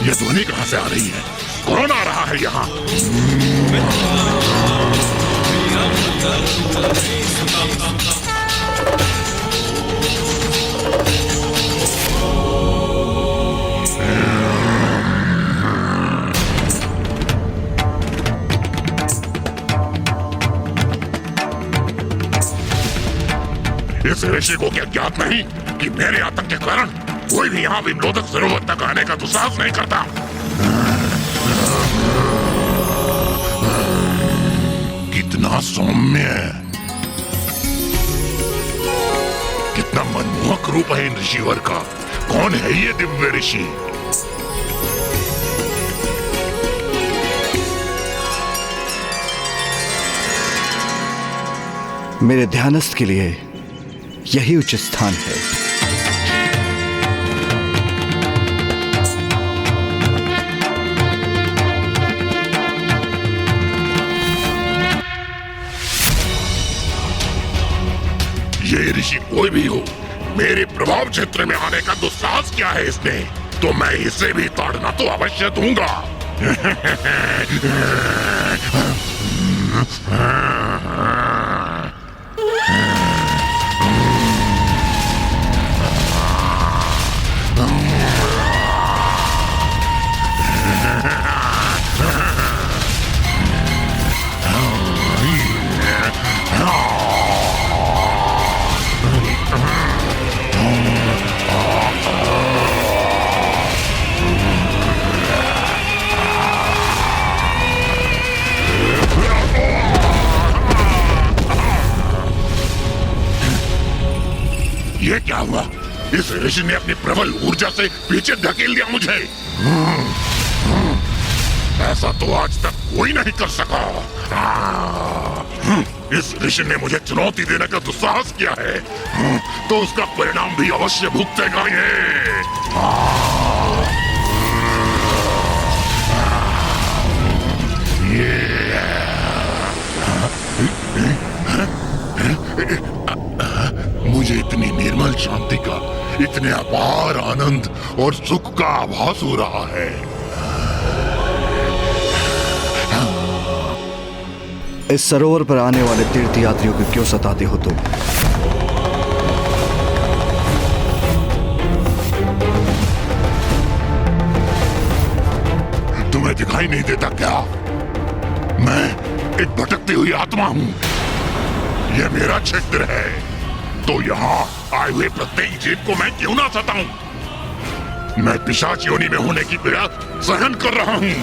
ये ध्वनि कहां से आ रही है? कौन आ रहा है यहाँ? इस ऋषि को क्या ज्ञात नहीं कि मेरे आतंक के कारण कोई भी यहाँ विमलोदक सरोवर तक आने का दुस्साहस नहीं करता। कितना सौम्य, कितना मनमोहक रूप है इन ऋषिवर का। कौन है ये दिव्य ऋषि? मेरे ध्यानस्थ के लिए यही उचित स्थान है। ये ऋषि कोई भी हो, मेरे प्रभाव क्षेत्र में आने का दुस्साहस किया है इसने, तो मैं इसे भी ताड़ना तो अवश्य दूंगा। ये क्या हुआ? इस ऋषि ने अपनी प्रबल ऊर्जा से पीछे धकेल दिया मुझे। ऐसा तो आज तक कोई नहीं कर सका। इस ऋषि ने मुझे चुनौती देने का दुस्साहस किया है, तो उसका परिणाम भी अवश्य भुगतेगा मुझे इतनी निर्मल शांति का, इतने अपार आनंद और सुख का आभास हो रहा है। इस सरोवर पर आने वाले तीर्थ यात्रियों को क्यों सताते हो तुम? तुम्हें दिखाई नहीं देता क्या? मैं एक भटकती हुई आत्मा हूँ। यह मेरा क्षेत्र है, तो यहाँ आए हुए प्रत्येक जीव को मैं क्यों ना सताऊं? मैं पिशाच योनि में होने की पीड़ा सहन कर रहा हूँ।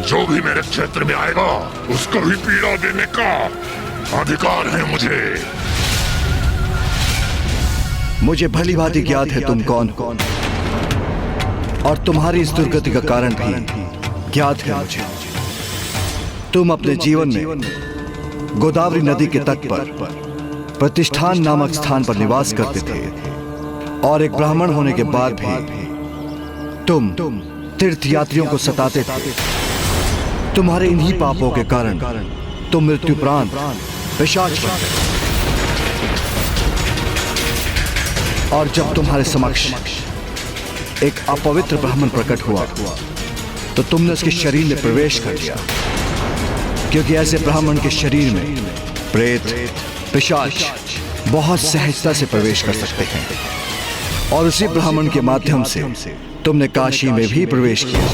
जो भी मेरे क्षेत्र में आएगा उसको भी पीड़ा देने का अधिकार है मुझे भली भांति ज्ञात है तुम कौन हो, और तुम्हारी इस दुर्गति का कारण भी ज्ञात है मुझे। तुम अपने जीवन में गोदावरी नदी के तट पर प्रतिष्ठान नामक स्थान पर निवास करते थे, और एक ब्राह्मण होने के बाद भी तुम तीर्थ यात्रियों को सताते थे। तुम्हारे इन्हीं पापों के कारण तुम मृत्युपरांत पिशाच बन गए। और जब तुम्हारे समक्ष एक अपवित्र ब्राह्मण प्रकट हुआ, तो तुमने उसके शरीर में प्रवेश कर लिया, क्योंकि ऐसे ब्राह्मण के शरीर में प्रेत पिशाच बहुत सहजता से प्रवेश कर सकते हैं। और उसी ब्राह्मण के माध्यम से तुमने काशी में भी प्रवेश किया।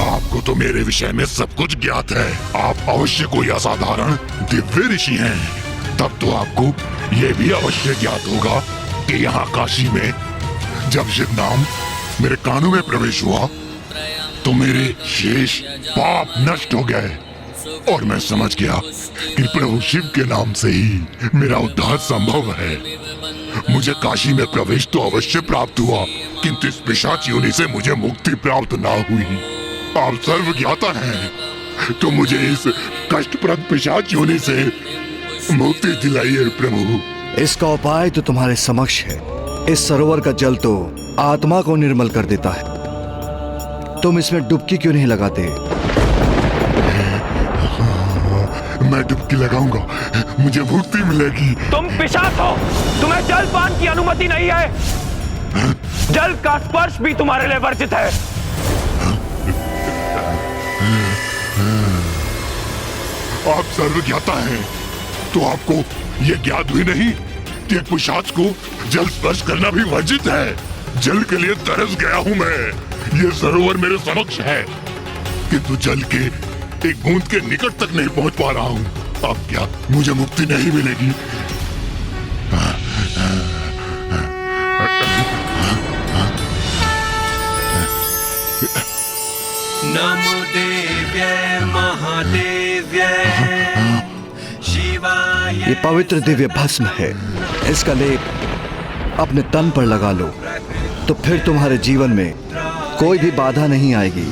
आपको तो मेरे विषय में सब कुछ ज्ञात है। आप अवश्य कोई असाधारण दिव्य ऋषि हैं। तब तो आपको यह भी अवश्य ज्ञात होगा कि यहाँ काशी में जब शिव नाम मेरे कानों में प्रवेश हुआ, तो मेरे शेष पाप नष्ट हो गए, और मैं समझ गया कि प्रभु शिव के नाम से ही मेरा उद्धार संभव है। मुझे काशी में प्रवेश तो अवश्य प्राप्त हुआ, किंतु इस पिशाच योनि से मुझे मुक्ति प्राप्त ना हुई। आप सर्वज्ञाता हैं, तो मुझे इस कष्टप्रद पिशाच योनि से मुक्ति दिलाइए प्रभु। इसका उपाय तो तुम्हारे समक्ष है। इस सरोवर का जल तो आत्मा को निर्मल कर देता है। तुम इसमें डुबकी क्यों नहीं लगाते? मैं डुबकी लगाऊंगा, मुझे मुक्ति मिलेगी। तुम पिशाच हो, तुम्हें जलपान की अनुमति नहीं है। जल का स्पर्श भी तुम्हारे लिए वर्जित है। आप सर्वज्ञाता हैं, तो आपको यह ज्ञात भी नहीं कि एक पिशाच को जल स्पर्श करना भी वर्जित है। जल के लिए तरस गया हूं मैं। ये सरोवर मेरे समक्ष है, किंतु जल के एक बूंद के निकट तक नहीं पहुंच पा रहा हूं। अब क्या मुझे मुक्ति नहीं मिलेगी? नमो देव्यै महादेव्यै शिवाय। ये पवित्र दिव्य भस्म है, इसका लेप अपने तन पर लगा लो, तो फिर तुम्हारे जीवन में कोई भी बाधा नहीं आएगी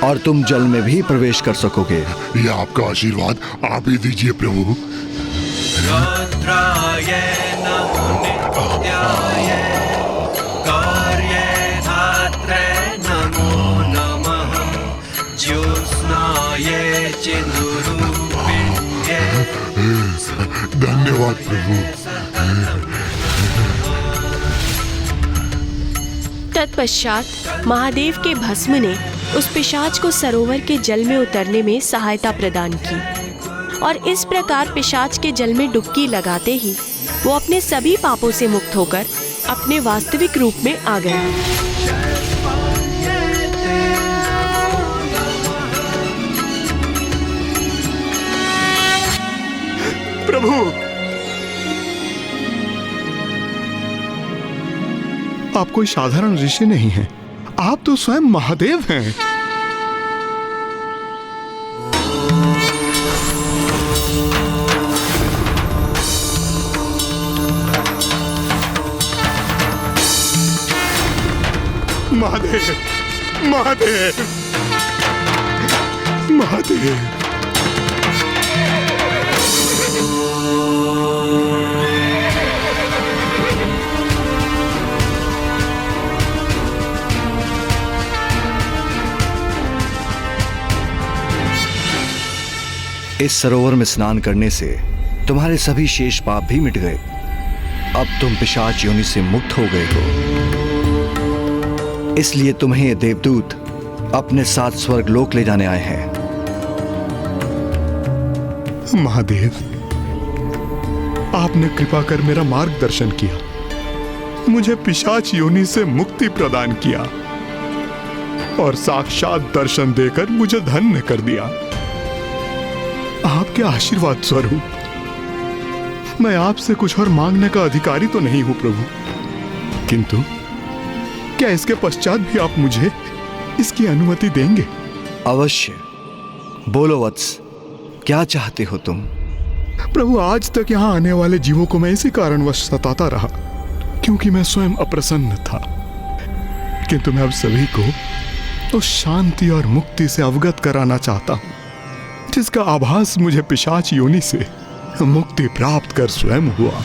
और तुम जल में भी प्रवेश कर सकोगे। यह आपका आशीर्वाद आप ही दीजिए प्रभु। रुद्राय नमो नित्याय कार्यधात्रे नमो नमः ज्योत्स्नाय चिन्नुरूपिण्ये। धन्यवाद प्रभु। तत्पश्चात महादेव के भस्म ने उस पिशाच को सरोवर के जल में उतरने में सहायता प्रदान की और इस प्रकार पिशाच के जल में डुबकी लगाते ही वो अपने सभी पापों से मुक्त होकर अपने वास्तविक रूप में आ गया। प्रभु, आप कोई साधारण ऋषि नहीं हैं, आप तो स्वयं महादेव हैं। महादेव, महादेव, महादेव। इस सरोवर में स्नान करने से तुम्हारे सभी शेष पाप भी मिट गए। अब तुम पिशाच योनि से मुक्त हो गए हो, इसलिए तुम्हें ये देवदूत अपने साथ स्वर्ग लोक ले जाने आए हैं। महादेव, आपने कृपा कर मेरा मार्गदर्शन किया, मुझे पिशाच योनि से मुक्ति प्रदान किया और साक्षात दर्शन देकर मुझे धन्य कर दिया। आपके आशीर्वाद स्वरूप मैं आपसे कुछ और मांगने का अधिकारी तो नहीं हूं प्रभु, किंतु क्या इसके पश्चात भी आप मुझे इसकी अनुमति देंगे? अवश्य, बोलो वत्स, क्या चाहते हो तुम? प्रभु, आज तक यहाँ आने वाले जीवों को मैं इसी कारणवश सताता रहा क्योंकि मैं स्वयं अप्रसन्न था, किंतु मैं अब सभी को उस शांति और मुक्ति से अवगत कराना चाहता हूं जिसका आभास मुझे पिशाच योनि से मुक्ति प्राप्त कर स्वयं हुआ।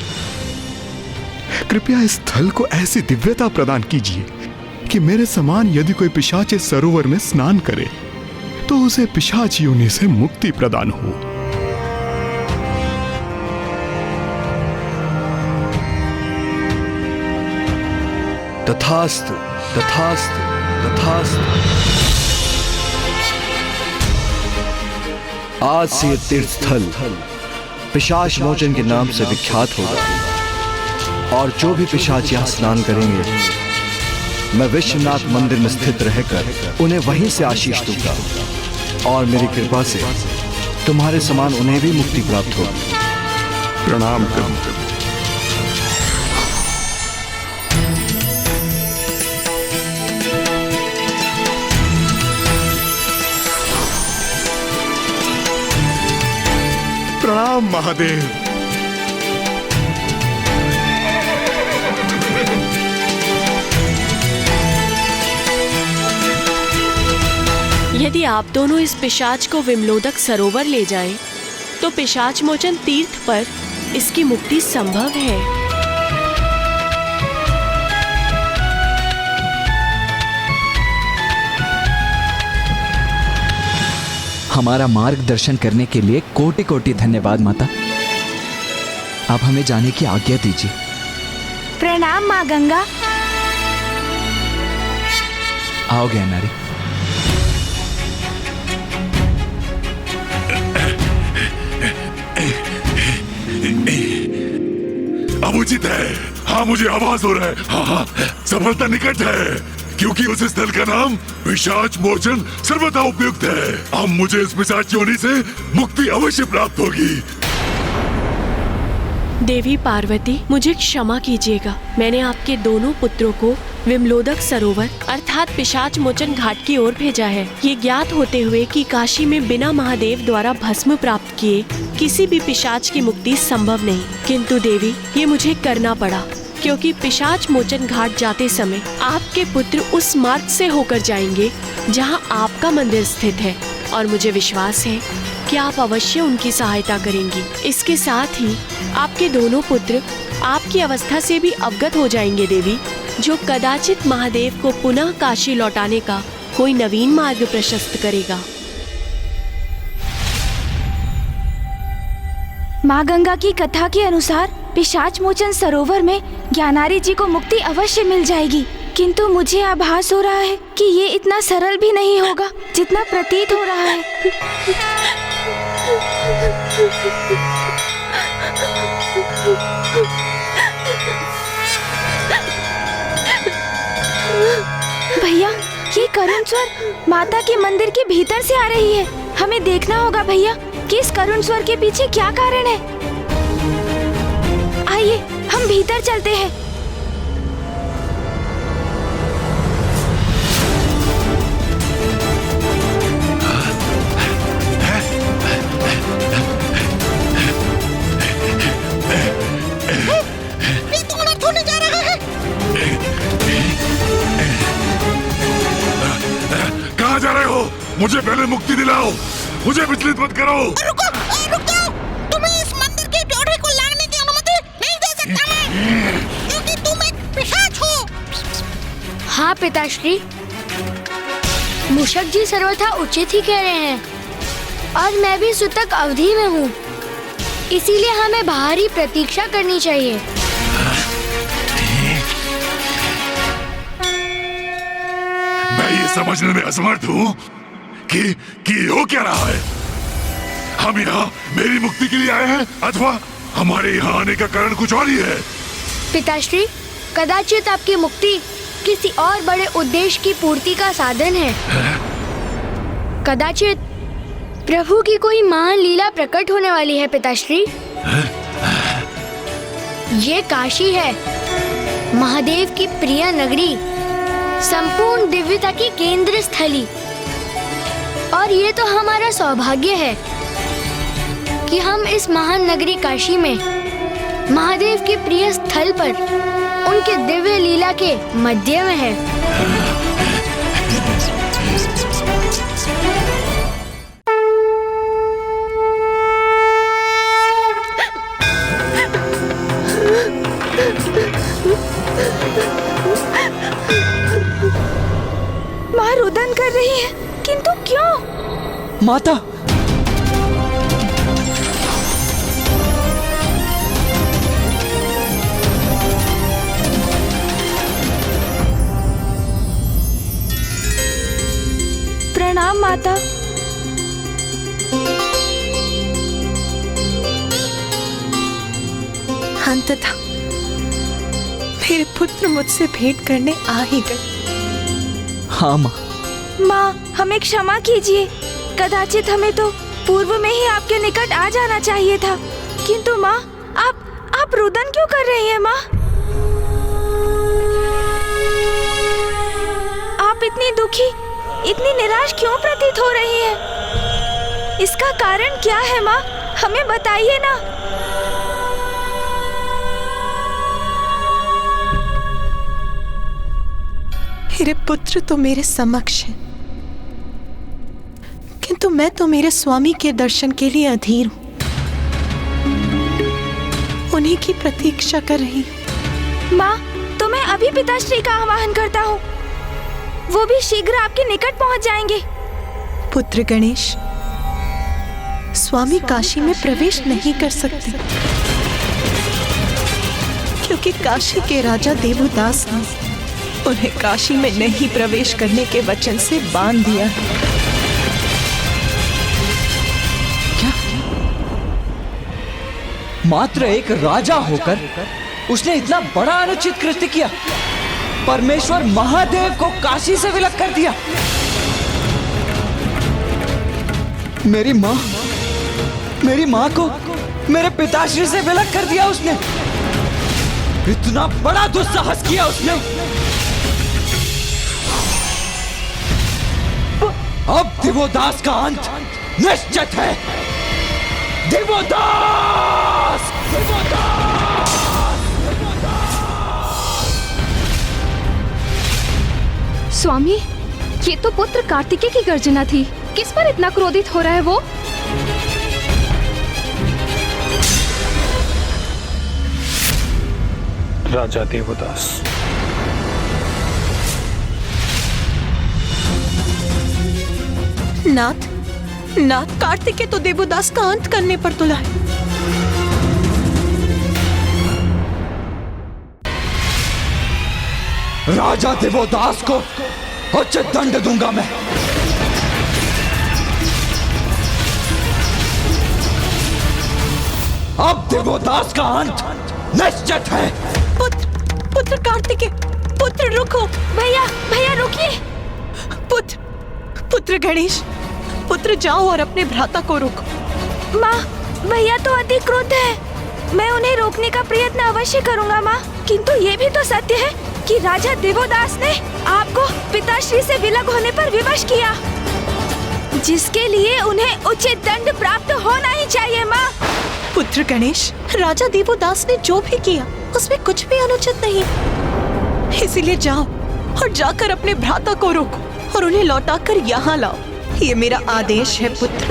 कृपया इस स्थल को ऐसी दिव्यता प्रदान कीजिए कि मेरे समान यदि कोई पिशाच इस सरोवर में स्नान करे तो उसे पिशाच योनि से मुक्ति प्रदान हो। तथास्तु, तथास्तु, तथास्तु। आज से ये तीर्थ स्थल पिशाच मोचन के नाम से विख्यात होगा और जो भी पिशाच यहाँ स्नान करेंगे मैं विश्वनाथ मंदिर में स्थित रहकर उन्हें वहीं से आशीष दूंगा और मेरी कृपा से तुम्हारे समान उन्हें भी मुक्ति प्राप्त होगी। प्रणाम करूं। प्रणाम महादेव। यदि आप दोनों इस पिशाच को विमलोदक सरोवर ले जाएं, तो पिशाच मोचन तीर्थ पर इसकी मुक्ति संभव है। हमारा मार्गदर्शन करने के लिए कोटि कोटि धन्यवाद माता। आप हमें जाने की आज्ञा दीजिए। प्रणाम माँ गंगा। आओ ज्ञानारी। अब उचित है। हाँ, मुझे आवाज हो रहा है। हाँ, सफलता निकट है, क्योंकि उस स्थल का नाम पिशाच मोचन सर्वथा उपयुक्त है। अब मुझे इस पिशाच योनि से मुक्ति अवश्य प्राप्त होगी। देवी पार्वती, मुझे क्षमा कीजिएगा। मैंने आपके दोनों पुत्रों को विमलोदक सरोवर अर्थात पिशाच मोचन घाट की ओर भेजा है, ये ज्ञात होते हुए कि काशी में बिना महादेव द्वारा भस्म प्राप्त किए किसी भी पिशाच की मुक्ति संभव नहीं। किंतु देवी, ये मुझे करना पड़ा, क्योंकि पिशाच मोचन घाट जाते समय आपके पुत्र उस मार्ग से होकर जाएंगे जहाँ आपका मंदिर स्थित है, और मुझे विश्वास है कि आप अवश्य उनकी सहायता करेंगी। इसके साथ ही आपके दोनों पुत्र आपकी अवस्था से भी अवगत हो जाएंगे देवी, जो कदाचित महादेव को पुनः काशी लौटाने का कोई नवीन मार्ग प्रशस्त करेगा। माँ गंगा की कथा के अनुसार पिशाच मोचन सरोवर में ज्ञानारी जी को मुक्ति अवश्य मिल जाएगी, किंतु मुझे आभास हो रहा है कि ये इतना सरल भी नहीं होगा जितना प्रतीत हो रहा है। भैया, ये करुण स्वर माता के मंदिर के भीतर से आ रही है। हमें देखना होगा भैया कि इस करुण स्वर के पीछे क्या कारण है। आइए हम भीतर चलते हैं। कहाँ जा रहे हो? मुझे पहले मुक्ति दिलाओ, मुझे विचलित मत करो। रुको, रुक जाओ। तुम्हें इस मंदिर के ड्योढ़े को लागने की अनुमति नहीं दे सकता मैं, क्योंकि तुम एक पिशाच हो। हाँ पिताश्री, मूषक जी सर्वथा उचित ही कह रहे हैं, और मैं भी सूतक अवधि में हूँ, इसीलिए हमें बाहरी प्रतीक्षा करनी चाहिए। मैं ये समझने में असमर्थ हूँ कि हो क्या रहा है। हम यहाँ मेरी मुक्ति के लिए आए हैं, अथवा हमारे यहाँ आने का कारण कुछ और ही है। पिताश्री, कदाचित आपकी मुक्ति किसी और बड़े उद्देश्य की पूर्ति का साधन है। कदाचित प्रभु की कोई महान लीला प्रकट होने वाली है पिताश्री। ये काशी है, महादेव की प्रिय नगरी, संपूर्ण दिव्यता की केंद्र स्थली, और ये तो हमारा सौभाग्य है कि हम इस महान नगरी काशी में महादेव के प्रिय स्थल पर उनके दिव्य लीला के मध्य में है। माँ रुदन कर रही है, किंतु क्यों? माता, प्रणाम माता। अंततः मेरे पुत्र मुझसे भेंट करने आ ही गए। हाँ माँ। माँ, हमें क्षमा कीजिए। कदाचित हमें तो पूर्व में ही आपके निकट आ जाना चाहिए था, किंतु माँ, आप रुदन क्यों कर रही हैं माँ? आप इतनी दुखी, इतनी निराश क्यों प्रतीत हो रही हैं? इसका कारण क्या है माँ? हमें बताइए ना। मेरे पुत्र तो मेरे समक्ष हैं, किंतु मैं तो मेरे स्वामी के दर्शन के लिए अधीर हूँ, उन्हीं की प्रतीक्षा कर रही हूँ। माँ, तो मैं अभी पिताश्री का आह्वान करता हूँ, वो भी शीघ्र आपके निकट पहुँच जाएंगे। पुत्र गणेश, स्वामी काशी में प्रवेश नहीं कर सकते, क्योंकि काशी के राजा देवदास ने उन्हें काशी में नहीं प्रवेश करने के वचन से बांध दिया। क्या? मात्र एक राजा होकर उसने इतना बड़ा अनुचित कृत्य किया, परमेश्वर महादेव को काशी से विलग कर दिया। मेरी माँ को मेरे पिताश्री से विलग कर दिया उसने। इतना बड़ा दुस्साहस किया उसने। अब दिवोदास का अंत निश्चित है। दिवोदास! स्वामी, ये तो पुत्र कार्तिकेय की गर्जना थी। किस पर इतना क्रोधित हो रहा है वो? राजा देवदास। नाथ कार्तिकेय तो देवदास का अंत करने पर तुला है। राजा देवदास को उचित दंड दूंगा मैं। अब देवदास का अंत निश्चित है। पुत्र कार्तिकेय, पुत्र रुको। भैया रुकिए। पुत्र गणेश, पुत्र जाओ और अपने भ्राता को रोको। माँ, भैया तो अति क्रुद्ध है। मैं उन्हें रोकने का प्रयत्न अवश्य करूंगा माँ, किंतु ये भी तो सत्य है कि राजा देवदास ने आपको पिताश्री से विलग होने पर विवश किया, जिसके लिए उन्हें उचित दंड प्राप्त होना ही चाहिए माँ। पुत्र गणेश, राजा देवदास ने जो भी किया उसमें कुछ भी अनुचित नहीं, इसीलिए जाओ और जाकर अपने भ्राता को रोको और उन्हें लौटाकर यहाँ लाओ। ये मेरा आदेश है पुत्र।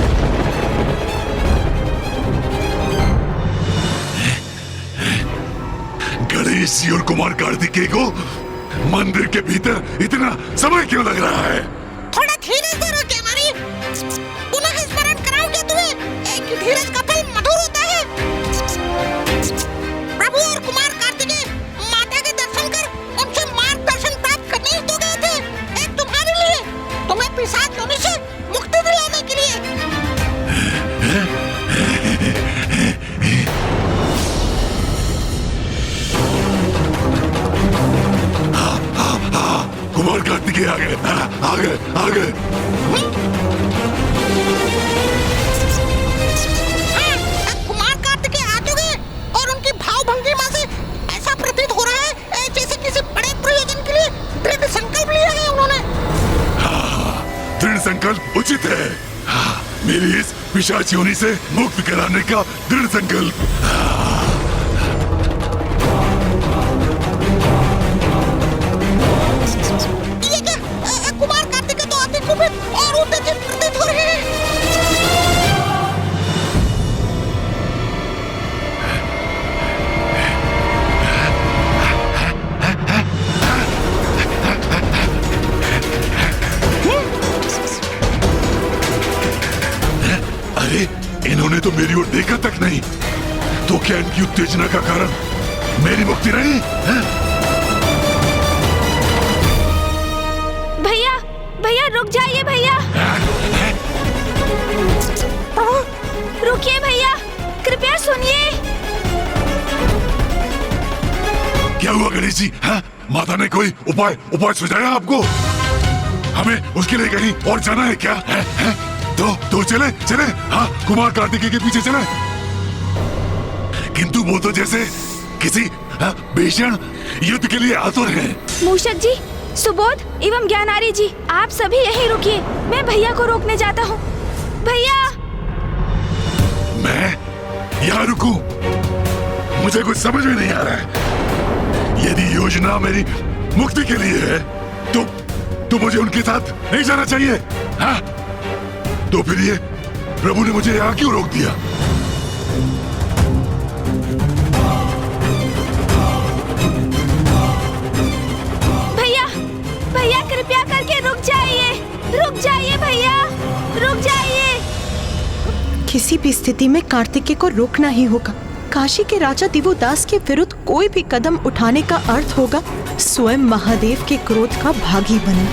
गणेश जी और कुमार कार्तिकेय को मंदिर के भीतर इतना समय क्यों लग रहा है? थोड़ा धीरज धरो केमारी। पुनः स्मरण कराऊंगा तुम्हें कि धीरज का फल मधुर होता है। प्रभु और कुमार कार्तिकेय माता के दर्शन कर उनसे मार्गदर्शन प्राप्त करने ही तो गए थे, एक तुम्हारे लिए, तुम्हें पिशाच योनि से मुक्ति दिलाने के लिए। कुमार कार्तिकेय आ गए। कुमार कार्तिकेय आ तो गए और उनकी भाव भंगिमा से ऐसा प्रतीत हो रहा है जैसे किसी बड़े प्रयोजन के लिए दृढ़ संकल्प लिया है उन्होंने। दृढ़ संकल्प उचित है। मेरी इस पिशाच योनि से मुक्त कराने का दृढ़ संकल्प। कुमार कार्तिकेय तो अति कुपित और उत्तेजित प्रतीत हो रहे हैं। अरे, इन्होंने तो मेरी ओर देखा तक नहीं, तो क्या इनकी उत्तेजना का कारण मेरी मुक्ति नहीं है? भैया रुक जाइए भैया। रुकिए भैया, कृपया सुनिए। क्या हुआ गणेश जी? माता ने कोई उपाय सुझाया आपको? हमें उसके लिए कहीं और जाना है क्या? तो चले। हाँ, कुमार कार्तिकेय के पीछे चले। किंतु वो तो जैसे किसी भीषण युद्ध के लिए आतुर हैं। मूषक जी, सुबोध एवं ज्ञानारी जी, आप सभी यहीं रुकिए, मैं भैया को रोकने जाता हूँ। भैया! मैं यहाँ रुकूं? मुझे कुछ समझ में नहीं आ रहा है। यदि योजना मेरी मुक्ति के लिए है, तो मुझे उनके साथ नहीं जाना चाहिए। हाँ? तो फिर ये प्रभु ने मुझे यहाँ क्यों रोक दिया? भैया कृपया करके रुक जाइए भैया, रुक जाइए। किसी भी स्थिति में कार्तिकेय को रोकना ही होगा। काशी के राजा दिवोदास के विरुद्ध कोई भी कदम उठाने का अर्थ होगा स्वयं महादेव के क्रोध का भागी बनना।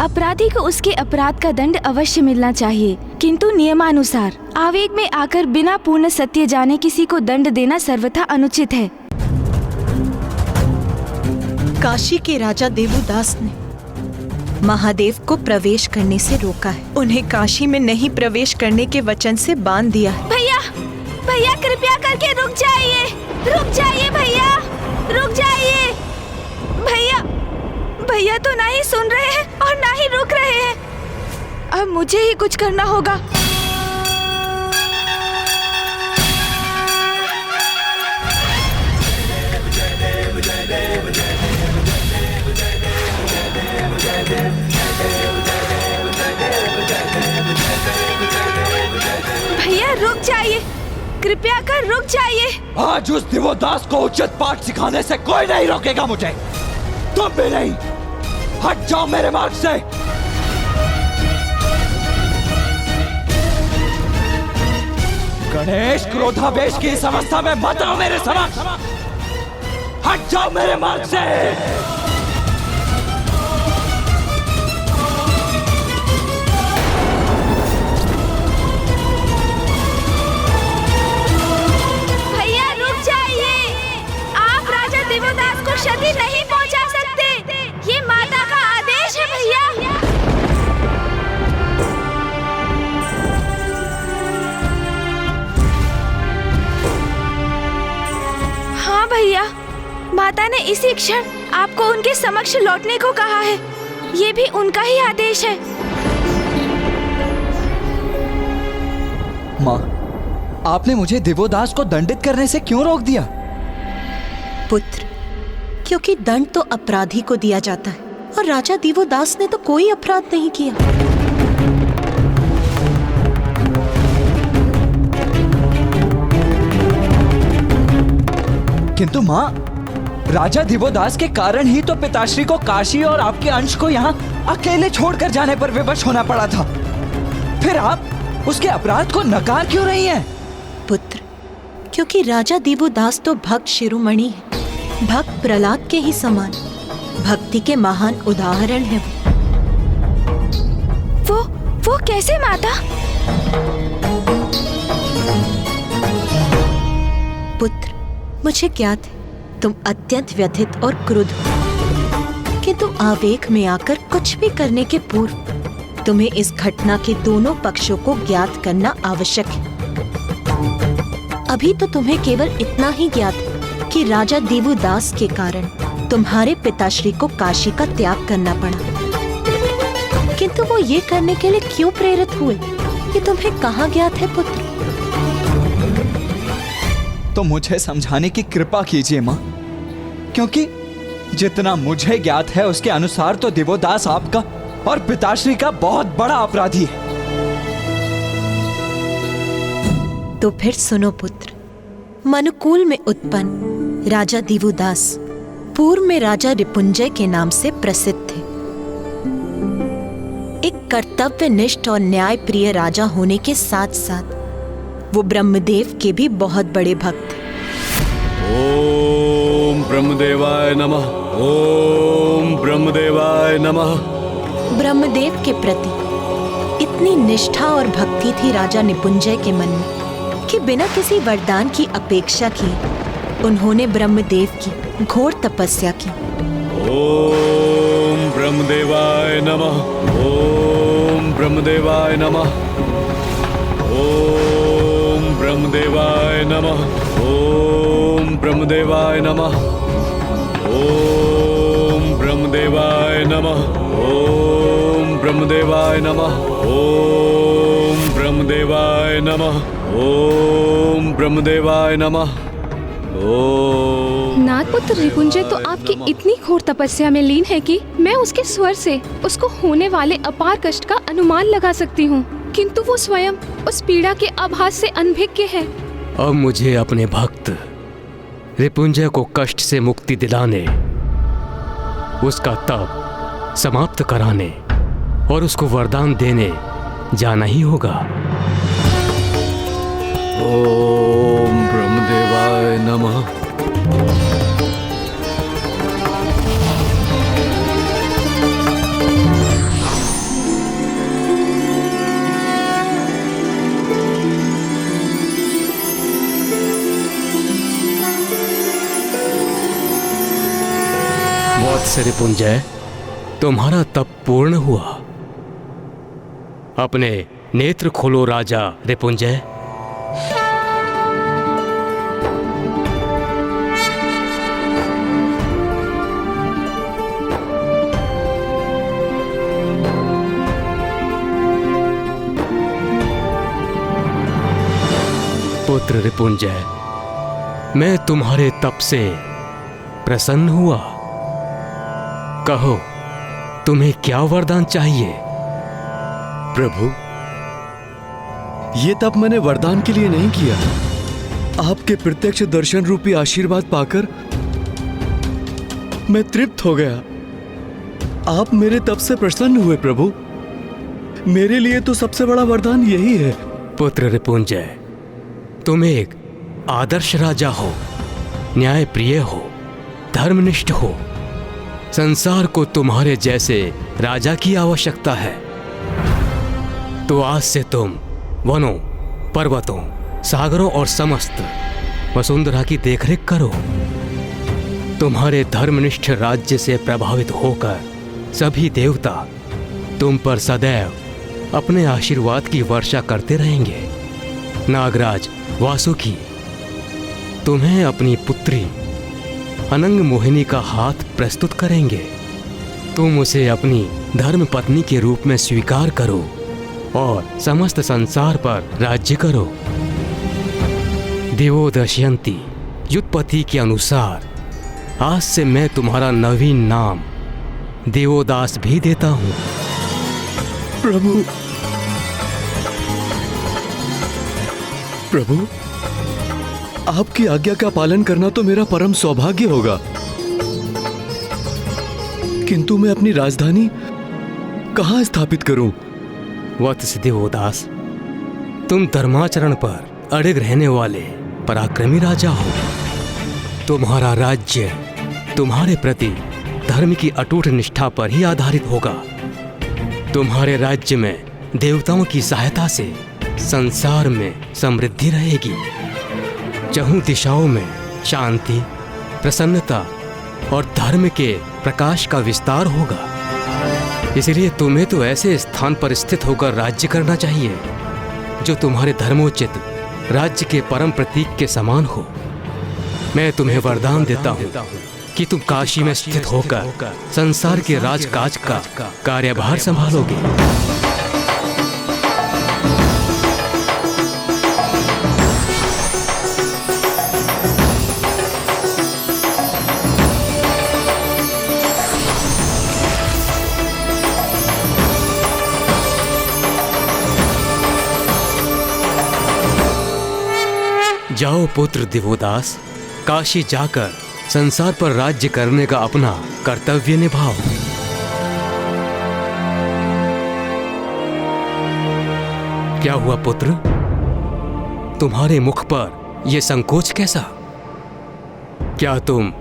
अपराधी को उसके अपराध का दंड अवश्य मिलना चाहिए, किंतु नियमानुसार। आवेग में आकर बिना पूर्ण सत्य जाने किसी को दंड देना सर्वथा अनुचित है। काशी के राजा देवोदास ने महादेव को प्रवेश करने से रोका है। उन्हें काशी में नहीं प्रवेश करने के वचन से बांध दिया है। भैया, भैया कृपया करके रुक जाइए, रुक जाइए भैया, रुक जाइए। भैया, भैया तो ना ही सुन रहे हैं और ना ही रुक रहे हैं। अब मुझे ही कुछ करना होगा। भैया रुक जाइए, कृपया कर रुक जाइए। आज उस दिवोदास को उचित पाठ सिखाने से कोई नहीं रोकेगा मुझे। तुम भी नहीं। हट जाओ मेरे मार्ग से। गणेश, क्रोधावेश की इस अवस्था में मत आओ मेरे समक्ष। हट जाओ मेरे मार्ग से। भैया रुक जाइए, आप राजा दिवोदास को क्षति नहीं पहुंचा सकते। ये माता का आदेश है भैया। हाँ भैया, माता ने इसी क्षण आपको उनके समक्ष लौटने को कहा है। ये भी उनका ही आदेश है। माँ, आपने मुझे दिवोदास को दंडित करने से क्यों रोक दिया? पुत्र, क्योंकि दंड तो अपराधी को दिया जाता है और राजा दिवोदास ने तो कोई अपराध नहीं किया। किंतु माँ, राजा दिवोदास के कारण ही तो पिताश्री को काशी और आपके अंश को यहाँ अकेले छोड़कर जाने पर विवश होना पड़ा था। फिर आप उसके अपराध को नकार क्यों रही हैं? पुत्र, क्योंकि राजा दिवोदास तो भक्त शिरोमणि है, भक्त प्रहलाद के ही समान, भक्ति के महान उदाहरण है। वो कैसे माता? पुत्र, मुझे ज्ञात है तुम अत्यंत व्यथित और क्रुद्ध हो, किंतु आवेग में आकर कुछ भी करने के पूर्व तुम्हें इस घटना के दोनों पक्षों को ज्ञात करना आवश्यक है। अभी तो तुम्हें केवल इतना ही ज्ञात है कि राजा दिवोदास के कारण तुम्हारे पिताश्री को काशी का त्याग करना पड़ा, किंतु वो ये करने के लिए क्यों प्रेरित हुए, ये तुम्हें कहाँ ज्ञात है पुत्र? तो मुझे समझाने की कृपा कीजिए माँ, क्योंकि जितना मुझे ज्ञात है उसके अनुसार तो दिवोदास आपका और पिताश्री का बहुत बड़ा अपराधी है। तो फिर सुनो पुत्र, मनुकुल में उत्पन्न राजा दिवोदास पूर्व में राजा रिपुंजय के नाम से प्रसिद्ध थे। एक कर्तव्यनिष्ठ और न्याय प्रिय राजा होने के साथ साथ वो ब्रह्मदेव के भी बहुत बड़े भक्त थे। ओम ब्रह्मदेवाय नमः, ओम ब्रह्मदेवाय नमः। ब्रह्मदेव के प्रति इतनी निष्ठा और भक्ति थी राजा निपुंजय के मन में कि बिना किसी वरदान की अपेक्षा किए उन्होंने ब्रह्मदेव की घोर तपस्या की। ओम ब्रह्मदेवाय नमः, ओम ब्रह्मदेवाय नमः, ओम ब्रह्मदेवाय नमः, ओम ब्रह्मदेवाय नमः, ओम ब्रह्मदेवाय नमः, ओम ब्रह्मदेवाय नमः, ओम ब्रह्मदेवाय नमः, ओम ब्रह्मदेवाय नमः। नाथपुत्र रिपुंजय तो आपकी इतनी घोर तपस्या में लीन है कि मैं उसके स्वर से उसको होने वाले अपार कष्ट का अनुमान लगा सकती हूँ, किंतु वो स्वयं उस पीड़ा के आभास से अनभिज्ञ है। अब मुझे अपने भक्त रिपुंजय को कष्ट से मुक्ति दिलाने, उसका तप समाप्त कराने और उसको वरदान देने जाना ही होगा। ओम ब्रह्मदेवाय नमः। वत्स रिपुंजय, तुम्हारा तप पूर्ण हुआ। अपने नेत्र खोलो राजा रिपुंजय। पुत्र रिपुंजय, मैं तुम्हारे तप से प्रसन्न हुआ। कहो, तुम्हें क्या वरदान चाहिए? प्रभु, ये तप मैंने वरदान के लिए नहीं किया। आपके प्रत्यक्ष दर्शन रूपी आशीर्वाद पाकर मैं तृप्त हो गया। आप मेरे तप से प्रसन्न हुए प्रभु। मेरे लिए तो सबसे बड़ा वरदान यही है। पुत्र रिपुंजय, तुम एक आदर्श राजा हो, न्याय प्रिय हो, धर्मनिष्ठ हो। संसार को तुम्हारे जैसे राजा की आवश्यकता है। तो आज से तुम वनों, पर्वतों, सागरों और समस्त वसुंधरा की देखरेख करो। तुम्हारे धर्मनिष्ठ राज्य से प्रभावित होकर सभी देवता तुम पर सदैव अपने आशीर्वाद की वर्षा करते रहेंगे। नागराज वासुकी तुम्हें अपनी पुत्री अनंग मोहिनी का हाथ प्रस्तुत करेंगे। तुम उसे अपनी धर्म पत्नी के रूप में स्वीकार करो और समस्त संसार पर राज्य करो। दिवो दशयंती युत्पत्ति के अनुसार आज से मैं तुम्हारा नवीन नाम देवोदास भी देता हूँ। प्रभु, प्रभु, आपकी आज्ञा का पालन करना तो मेरा परम सौभाग्य होगा, किंतु मैं अपनी राजधानी कहाँ स्थापित करूं? वत्स देवोदास, तुम धर्माचरण पर अड़िग रहने वाले पराक्रमी राजा हो। तुम्हारा राज्य तुम्हारे प्रति धर्म की अटूट निष्ठा पर ही आधारित होगा। तुम्हारे राज्य में देवताओं की सहायता से संसार में समृद्धि रहेगी। चहुं दिशाओं में शांति, प्रसन्नता और धर्म के प्रकाश का विस्तार होगा। इसलिए तुम्हें तो ऐसे स्थान पर स्थित होकर राज्य करना चाहिए जो तुम्हारे धर्मोचित राज्य के परम प्रतीक के समान हो। मैं तुम्हें वरदान देता हूँ कि तुम काशी में स्थित होकर संसार के राजकाज का कार्यभार संभालोगे। जाओ पुत्र दिवोदास, काशी जाकर संसार पर राज्य करने का अपना कर्तव्य निभाओ। क्या हुआ पुत्र? तुम्हारे मुख पर यह संकोच कैसा? क्या तुम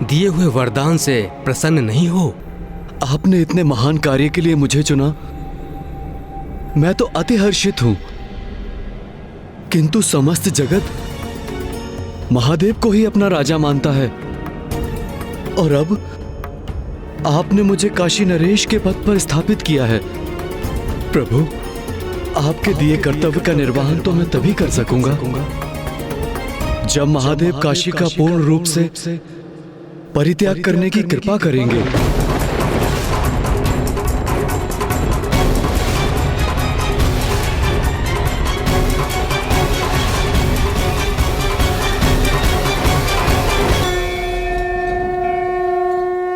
दिए हुए वरदान से प्रसन्न नहीं हो? आपने इतने महान कार्य के लिए मुझे चुना, मैं तो अति हर्षित हूं, किंतु समस्त जगत महादेव को ही अपना राजा मानता है। और अब आपने मुझे काशी नरेश के पद पर स्थापित किया है। प्रभु, आपके दिए कर्तव्य का निर्वहन तो मैं तभी कर सकूंगा जब महादेव काशी का पूर्ण रूप से परित्याग करने की कृपा करेंगे।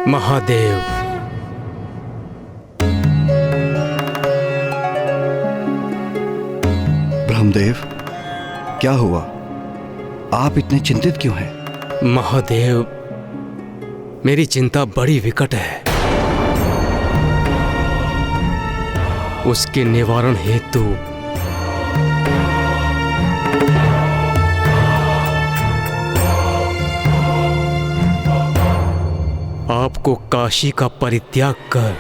महादेव, ब्रह्मदेव, क्या हुआ? आप इतने चिंतित क्यों हैं? महादेव, मेरी चिंता बड़ी विकट है। उसके निवारण हेतु आपको काशी का परित्याग कर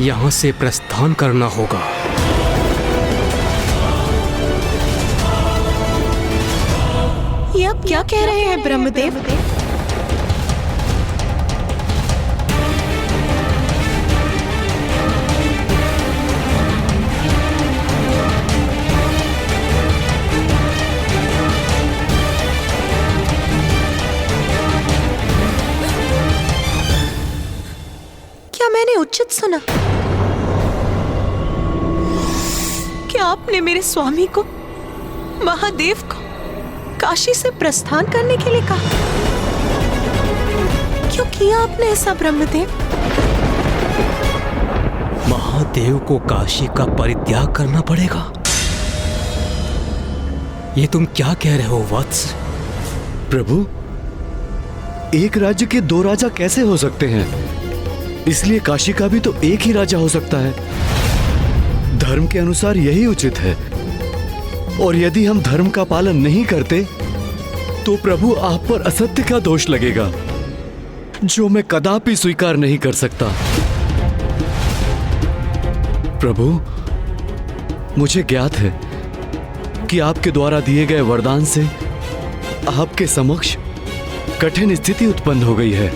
यहां से प्रस्थान करना होगा। ये आप क्या कह रहे हैं ब्रह्मदेव? क्या मैंने उचित सुना? क्या आपने मेरे स्वामी को, महादेव को काशी से प्रस्थान करने के लिए कहा? क्यों किया आपने ऐसा ब्रह्मदेव? महादेव को काशी का परित्याग करना पड़ेगा? ये तुम क्या कह रहे हो वत्स? प्रभु, एक राज्य के दो राजा कैसे हो सकते हैं? इसलिए काशी का भी तो एक ही राजा हो सकता है। धर्म के अनुसार यही उचित है। और यदि हम धर्म का पालन नहीं करते तो प्रभु आप पर असत्य का दोष लगेगा, जो मैं कदापि स्वीकार नहीं कर सकता। प्रभु, मुझे ज्ञात है कि आपके द्वारा दिए गए वरदान से आपके समक्ष कठिन स्थिति उत्पन्न हो गई है।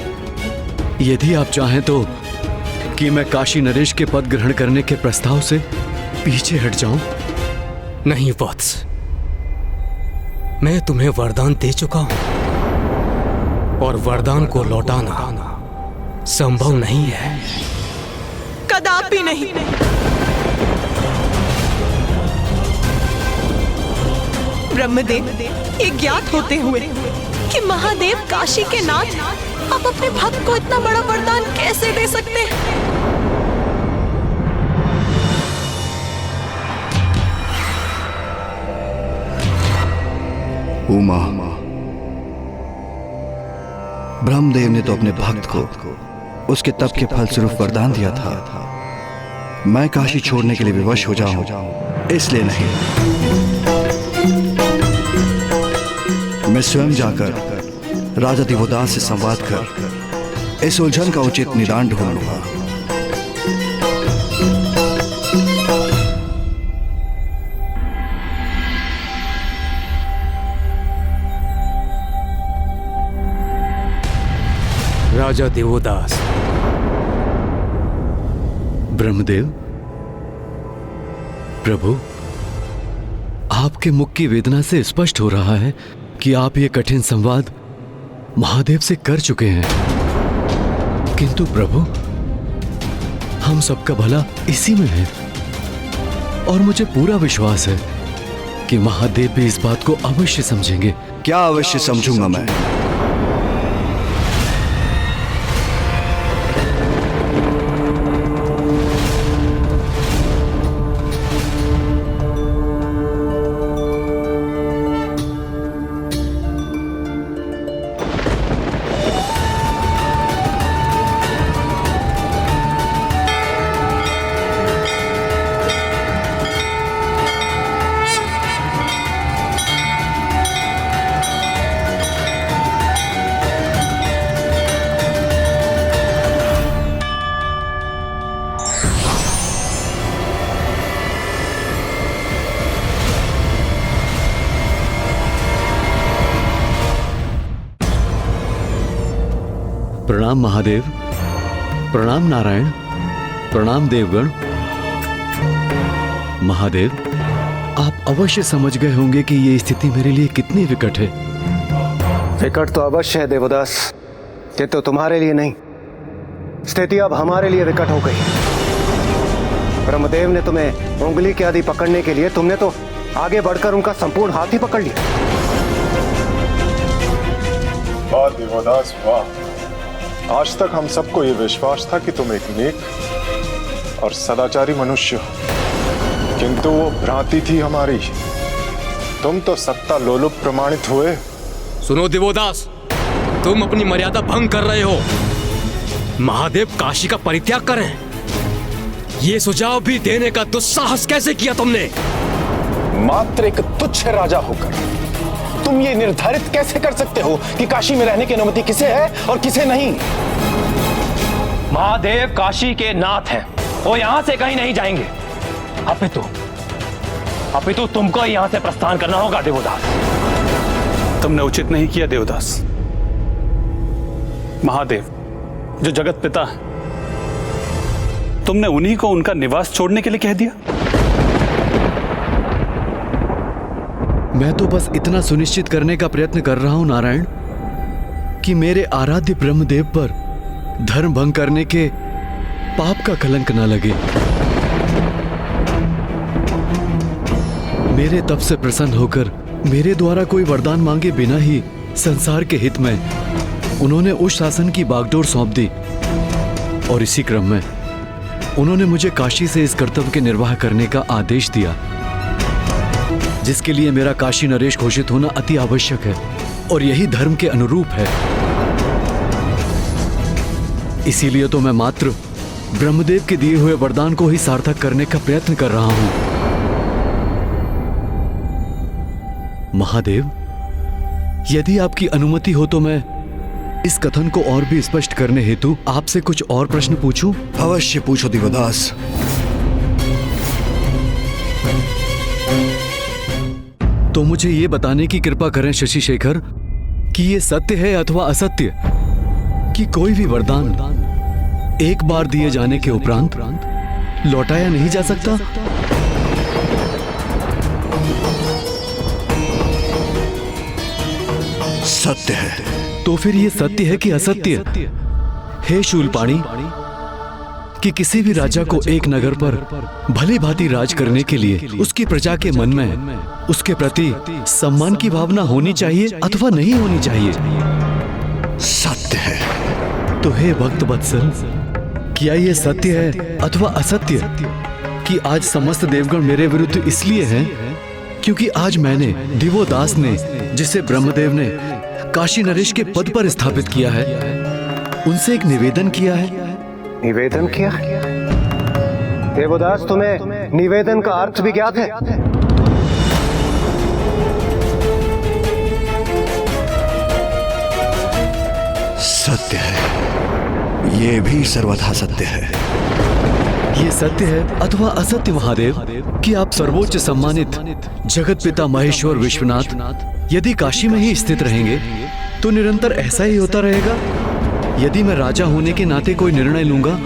यदि आप चाहें तो कि मैं काशी नरेश के पद ग्रहण करने के प्रस्ताव से पीछे हट जाऊं? नहीं वत्स, मैं तुम्हें वरदान दे चुका हूं और वरदान को लौटाना संभव नहीं है। कदापि नहीं। ब्रह्मदेव, ये ज्ञात होते हुए कि महादेव काशी के नाथ, आप अपने भक्त को इतना बड़ा वरदान कैसे दे सकते हैं? उमा, ब्रह्मदेव ने तो अपने भक्त को उसके तप के फलस्वरूप वरदान दिया था। मैं काशी छोड़ने के लिए विवश हो जाऊं, इसलिए नहीं। मैं स्वयं जाकर राजा दिवोदास से संवाद कर इस उलझन का उचित निदान ढूंढ लूंगा। राजा दिवोदास। ब्रह्मदेव, प्रभु, आपके मुख की वेदना से स्पष्ट हो रहा है कि आप ये कठिन संवाद महादेव से कर चुके हैं। किंतु प्रभु, हम सबका भला इसी में है और मुझे पूरा विश्वास है कि महादेव भी इस बात को अवश्य समझेंगे। क्या अवश्य समझूंगा मैं? प्रणाम महादेव, प्रणाम नारायण, प्रणाम देवगण। महादेव, आप अवश्य समझ गए होंगे कि ये स्थिति मेरे लिए कितनी विकट है। विकट तो अवश्य है देवदास, किंतु तुम्हारे लिए नहीं। स्थिति अब हमारे लिए विकट हो गई। ब्रह्मदेव ने तुम्हें उंगली के आदि पकड़ने के लिए तुमने तो आगे बढ़कर उनका संपूर्ण हाथ ही पकड़ लिया। वाह देवदास वाह, आज तक हम सबको ये विश्वास था कि तुम एक नेक और सदाचारी मनुष्य हो, किंतु वो भ्रांति थी हमारी। तुम तो सत्ता लोलुप प्रमाणित हुए। सुनो दिवोदास, तुम अपनी मर्यादा भंग कर रहे हो। महादेव काशी का परित्याग करें ये सुझाव भी देने का दुस्साहस कैसे किया तुमने? मात्र एक तुच्छ राजा होकर तुम ये निर्धारित कैसे कर सकते हो कि काशी में रहने की अनुमति किसे है और किसे नहीं? महादेव काशी के नाथ हैं, वो यहां से कहीं नहीं जाएंगे। अपितु तुमको यहां से प्रस्थान करना होगा देवदास। तुमने उचित नहीं किया देवदास। महादेव जो जगत पिता है, तुमने उन्हीं को उनका निवास छोड़ने के लिए कह दिया। मैं तो बस इतना सुनिश्चित करने का प्रयत्न कर रहा हूं नारायण कि मेरे आराध्य ब्रह्मदेव पर धर्म भंग करने के पाप का कलंक न लगे। मेरे तप से प्रसन्न होकर मेरे द्वारा कोई वरदान मांगे बिना ही संसार के हित में उन्होंने उस शासन की बागडोर सौंप दी और इसी क्रम में उन्होंने मुझे काशी से इस कर्तव्य के निर्वाह करने का आदेश दिया, जिसके लिए मेरा काशी नरेश घोषित होना अति आवश्यक है और यही धर्म के अनुरूप है। इसीलिए तो मैं मात्र ब्रह्मदेव के दिए हुए वरदान को ही सार्थक करने का प्रयत्न कर रहा हूं। महादेव, यदि आपकी अनुमति हो तो मैं इस कथन को और भी स्पष्ट करने हेतु आपसे कुछ और प्रश्न पूछूं? अवश्य पूछो दिव्यदास। तो मुझे ये बताने की कृपा करें शशि शेखर कि ये सत्य है अथवा असत्य कि कोई भी वरदान एक बार दिए जाने के उपरांत लौटाया नहीं जा सकता? सत्य है। तो फिर ये सत्य है कि असत्य? हे शूलपाणी, कि किसी भी राजा को एक नगर पर भली भांति राज करने के लिए उसकी प्रजा के मन में उसके प्रति सम्मान की भावना होनी चाहिए अथवा नहीं होनी चाहिए? सत्य है। तो हे भक्त वत्सल, क्या ये सत्य है अथवा असत्य कि आज समस्त देवगण मेरे विरुद्ध इसलिए हैं क्योंकि आज मैंने दिवोदास ने, जिसे ब्रह्मदेव ने काशी नरेश के पद पर स्थापित किया है, उनसे एक निवेदन किया है। निवेदन किया? देवदास, तुम्हें निवेदन का अर्थ भी ज्ञात है? सत्य है। ये भी सर्वथा सत्य है। ये सत्य है अथवा असत्य महादेव कि आप सर्वोच्च सम्मानित जगत पिता महेश्वर विश्वनाथ यदि काशी में ही स्थित रहेंगे तो निरंतर ऐसा ही होता रहेगा? यदि मैं राजा होने के नाते कोई निर्णय लूंगा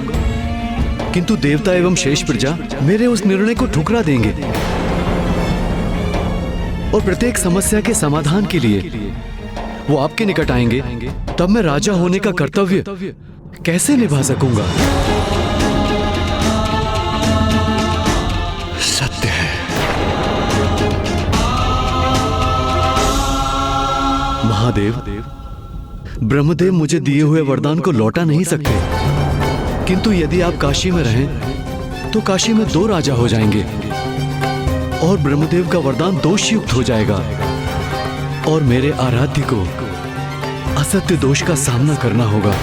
किंतु देवता एवं शेष प्रजा मेरे उस निर्णय को ठुकरा देंगे और प्रत्येक समस्या के समाधान के लिए वो आपके निकट आएंगे, तब मैं राजा होने का कर्तव्य कैसे निभा सकूंगा? सत्य है। महादेव, ब्रह्मदेव मुझे दिए हुए वरदान को लौटा नहीं सकते, किंतु यदि आप काशी में रहें तो काशी में 2 राजा हो जाएंगे और ब्रह्मदेव का वरदान दोषयुक्त हो जाएगा और मेरे आराध्य को असत्य दोष का सामना करना होगा।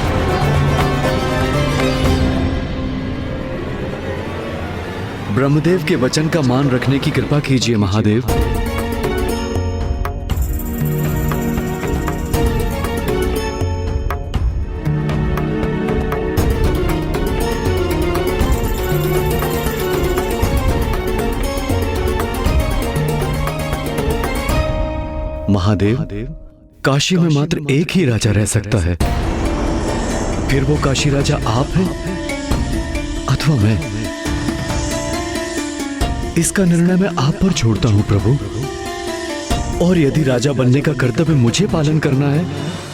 ब्रह्मदेव के वचन का मान रखने की कृपा कीजिए महादेव। महादेव, काशी में मात्र एक ही राजा रह सकता है, फिर वो काशी राजा आप हैं अथवा मैं। इसका निर्णय मैं आप पर छोड़ता हूं प्रभु, और यदि राजा बनने का कर्तव्य मुझे पालन करना है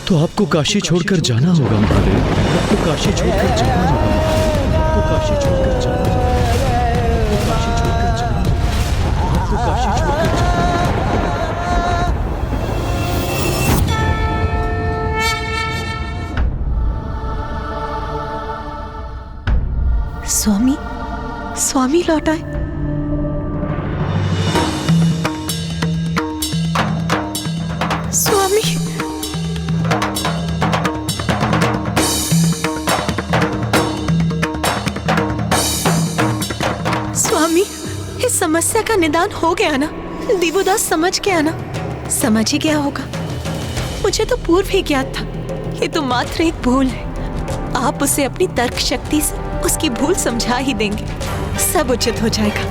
तो आपको काशी छोड़कर जाना होगा महादेव। आपको काशी छोड़कर जाना होगा। आपको काशी छोड़कर जाना होगा। आपको काशी छोड़कर जाना होगा। आपको काशी छोड़कर जाना। स्वामी, स्वामी लौट आए। स्वामी, समस्या का निदान हो गया ना? दिव्यदास समझ गया ना? समझ ही गया होगा। मुझे तो पूर्व ही ज्ञात था। ये तो मात्र एक भूल है। आप उसे अपनी तर्क शक्ति से उसकी भूल समझा ही देंगे, सब उचित हो जाएगा।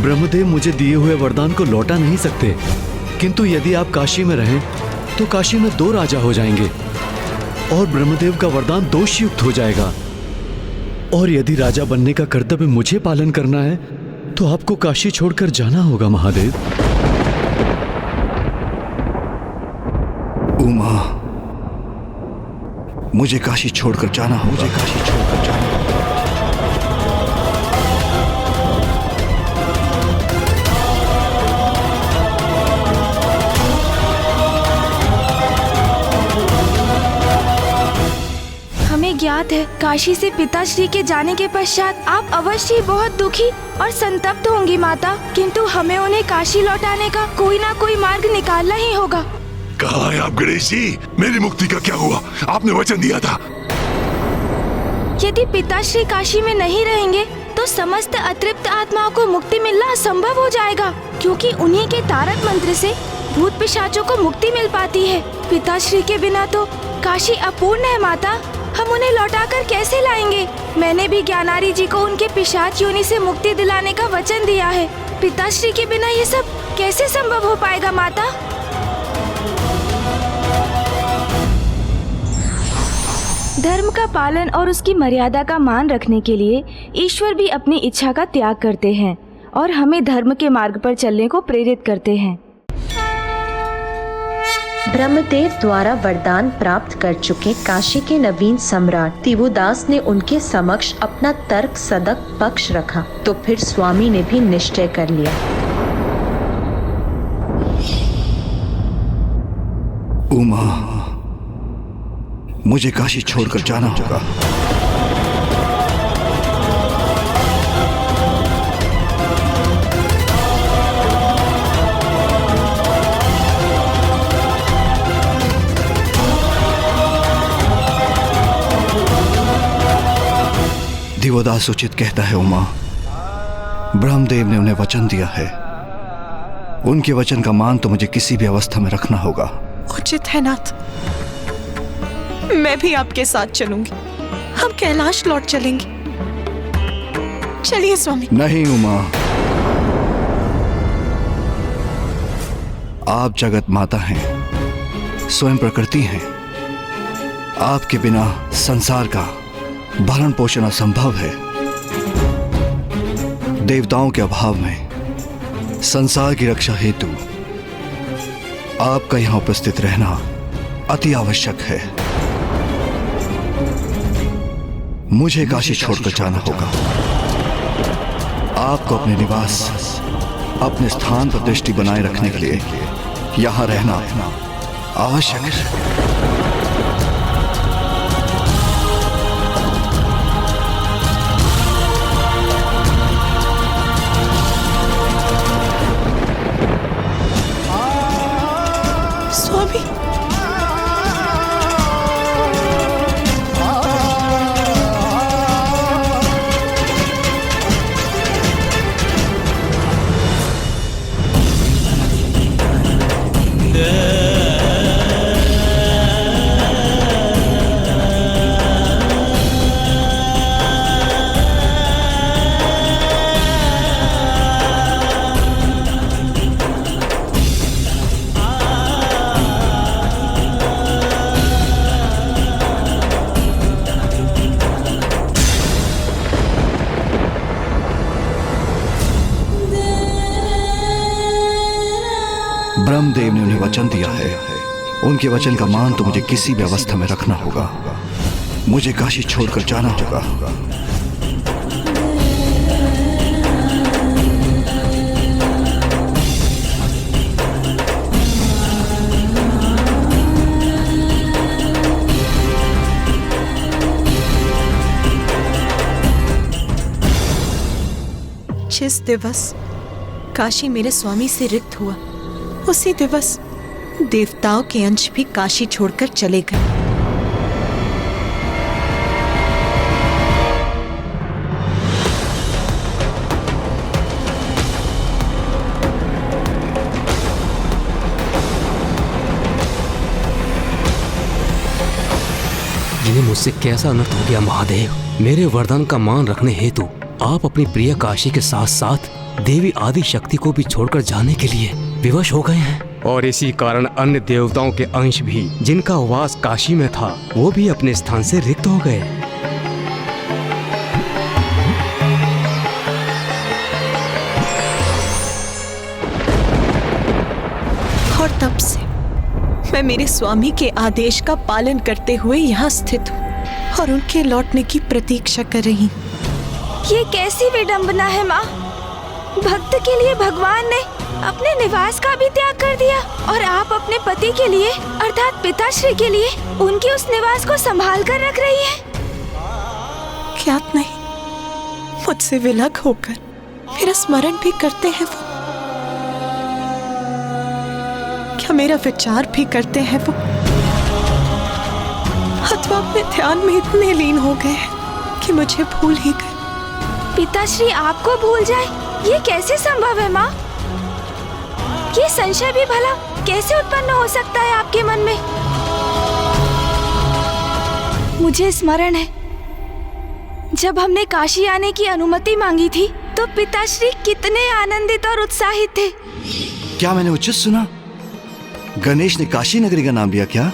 ब्रह्मदेव मुझे दिए हुए वरदान को लौटा नहीं सकते, किंतु यदि आप काशी में रहें तो काशी में 2 राजा हो जाएंगे और ब्रह्मदेव का वरदान दोषयुक्त हो जाएगा। और यदि राजा बनने का कर्तव्य मुझे पालन करना है तो आपको काशी छोड़कर जाना होगा महादेव। उमा, मुझे काशी छोड़कर जाना होगा। मुझे काशी छोड़कर जाना होगा। हमें ज्ञात है काशी से पिताश्री के जाने के पश्चात आप अवश्य ही बहुत दुखी और संतप्त होंगी माता, किंतु हमें उन्हें काशी लौटाने का कोई ना कोई मार्ग निकालना ही होगा। कहाँ है आप गणेश जी? मेरी मुक्ति का क्या हुआ? आपने वचन दिया था। यदि पिताश्री काशी में नहीं रहेंगे तो समस्त अतृप्त आत्माओं को मुक्ति मिलना असंभव हो जाएगा, क्योंकि उन्हीं के तारक मंत्र से भूत पिशाचों को मुक्ति मिल पाती है। पिताश्री के बिना तो काशी अपूर्ण है माता, हम उन्हें लौटाकर कैसे लाएंगे? मैंने भी ज्ञानारी जी को उनके पिशाच योनि से मुक्ति दिलाने का वचन दिया है। पिताश्री के बिना ये सब कैसे संभव हो पाएगा माता? धर्म का पालन और उसकी मर्यादा का मान रखने के लिए ईश्वर भी अपनी इच्छा का त्याग करते हैं और हमें धर्म के मार्ग पर चलने को प्रेरित करते हैं। ब्रह्मदेव द्वारा वरदान प्राप्त कर चुके काशी के नवीन सम्राट दिव्यदास ने उनके समक्ष अपना तर्क सदक पक्ष रखा, तो फिर स्वामी ने भी निश्चय कर लिया। उमा, मुझे काशी छोड़कर जाना होगा। दिव्यदास उचित कहता है उमा, ब्रह्मदेव ने उन्हें वचन दिया है। उनके वचन का मान तो मुझे किसी भी अवस्था में रखना होगा। उचित है नाथ, मैं भी आपके साथ चलूंगी। हम कैलाश लौट चलेंगे। चलिए स्वामी। नहीं उमा, आप जगत माता हैं, स्वयं प्रकृति हैं। आपके बिना संसार का भरण पोषण असंभव है। देवताओं के अभाव में संसार की रक्षा हेतु आपका यहां उपस्थित रहना अति आवश्यक है। मुझे काशी छोड़कर जाना होगा। आपको अपने निवास, अपने स्थान पर दृष्टि बनाए रखने के लिए यहां रहना आवश्यक है। स्वामी, ब्रह्मदेव ने उन्हें वचन दिया है। उनके वचन का मान तो मुझे किसी भी अवस्था में रखना होगा। मुझे काशी छोड़कर जाना होगा। जिस दिवस काशी मेरे स्वामी से रिक्त हुआ, उसी दिवस देवताओं के अंश भी काशी छोड़कर चले गए। मुझसे कैसा अनर्थ हो गया महादेव। मेरे वरदान का मान रखने हेतु आप अपनी प्रिय काशी के साथ साथ देवी आदि शक्ति को भी छोड़कर जाने के लिए विवश हो गए हैं। और इसी कारण अन्य देवताओं के अंश भी जिनका वास काशी में था वो भी अपने स्थान से रिक्त हो गए। और तब से मैं मेरे स्वामी के आदेश का पालन करते हुए यहाँ स्थित हूँ और उनके लौटने की प्रतीक्षा कर रही हूँ। ये कैसी विडंबना है माँ। भक्त के लिए भगवान ने अपने निवास का भी त्याग कर दिया और आप अपने पति के लिए अर्थात पिताश्री के लिए उनके उस निवास को संभाल कर रख रही है। ज्ञात नहीं, मुझसे विलग होकर मेरा स्मरण भी करते हैं वो, क्या मेरा विचार भी करते हैं वो, अथवा अपने ध्यान में इतने लीन हो गए हैं कि मुझे भूल ही गए। पिताश्री आपको भूल जाए, ये कैसे संभव है माँ? ये संशय भी भला कैसे उत्पन्न हो सकता है आपके मन में? मुझे स्मरण है जब हमने काशी आने की अनुमति मांगी थी तो पिताश्री कितने आनंदित और उत्साहित थे। क्या मैंने उचित सुना? गणेश ने काशी नगरी का नाम लिया क्या?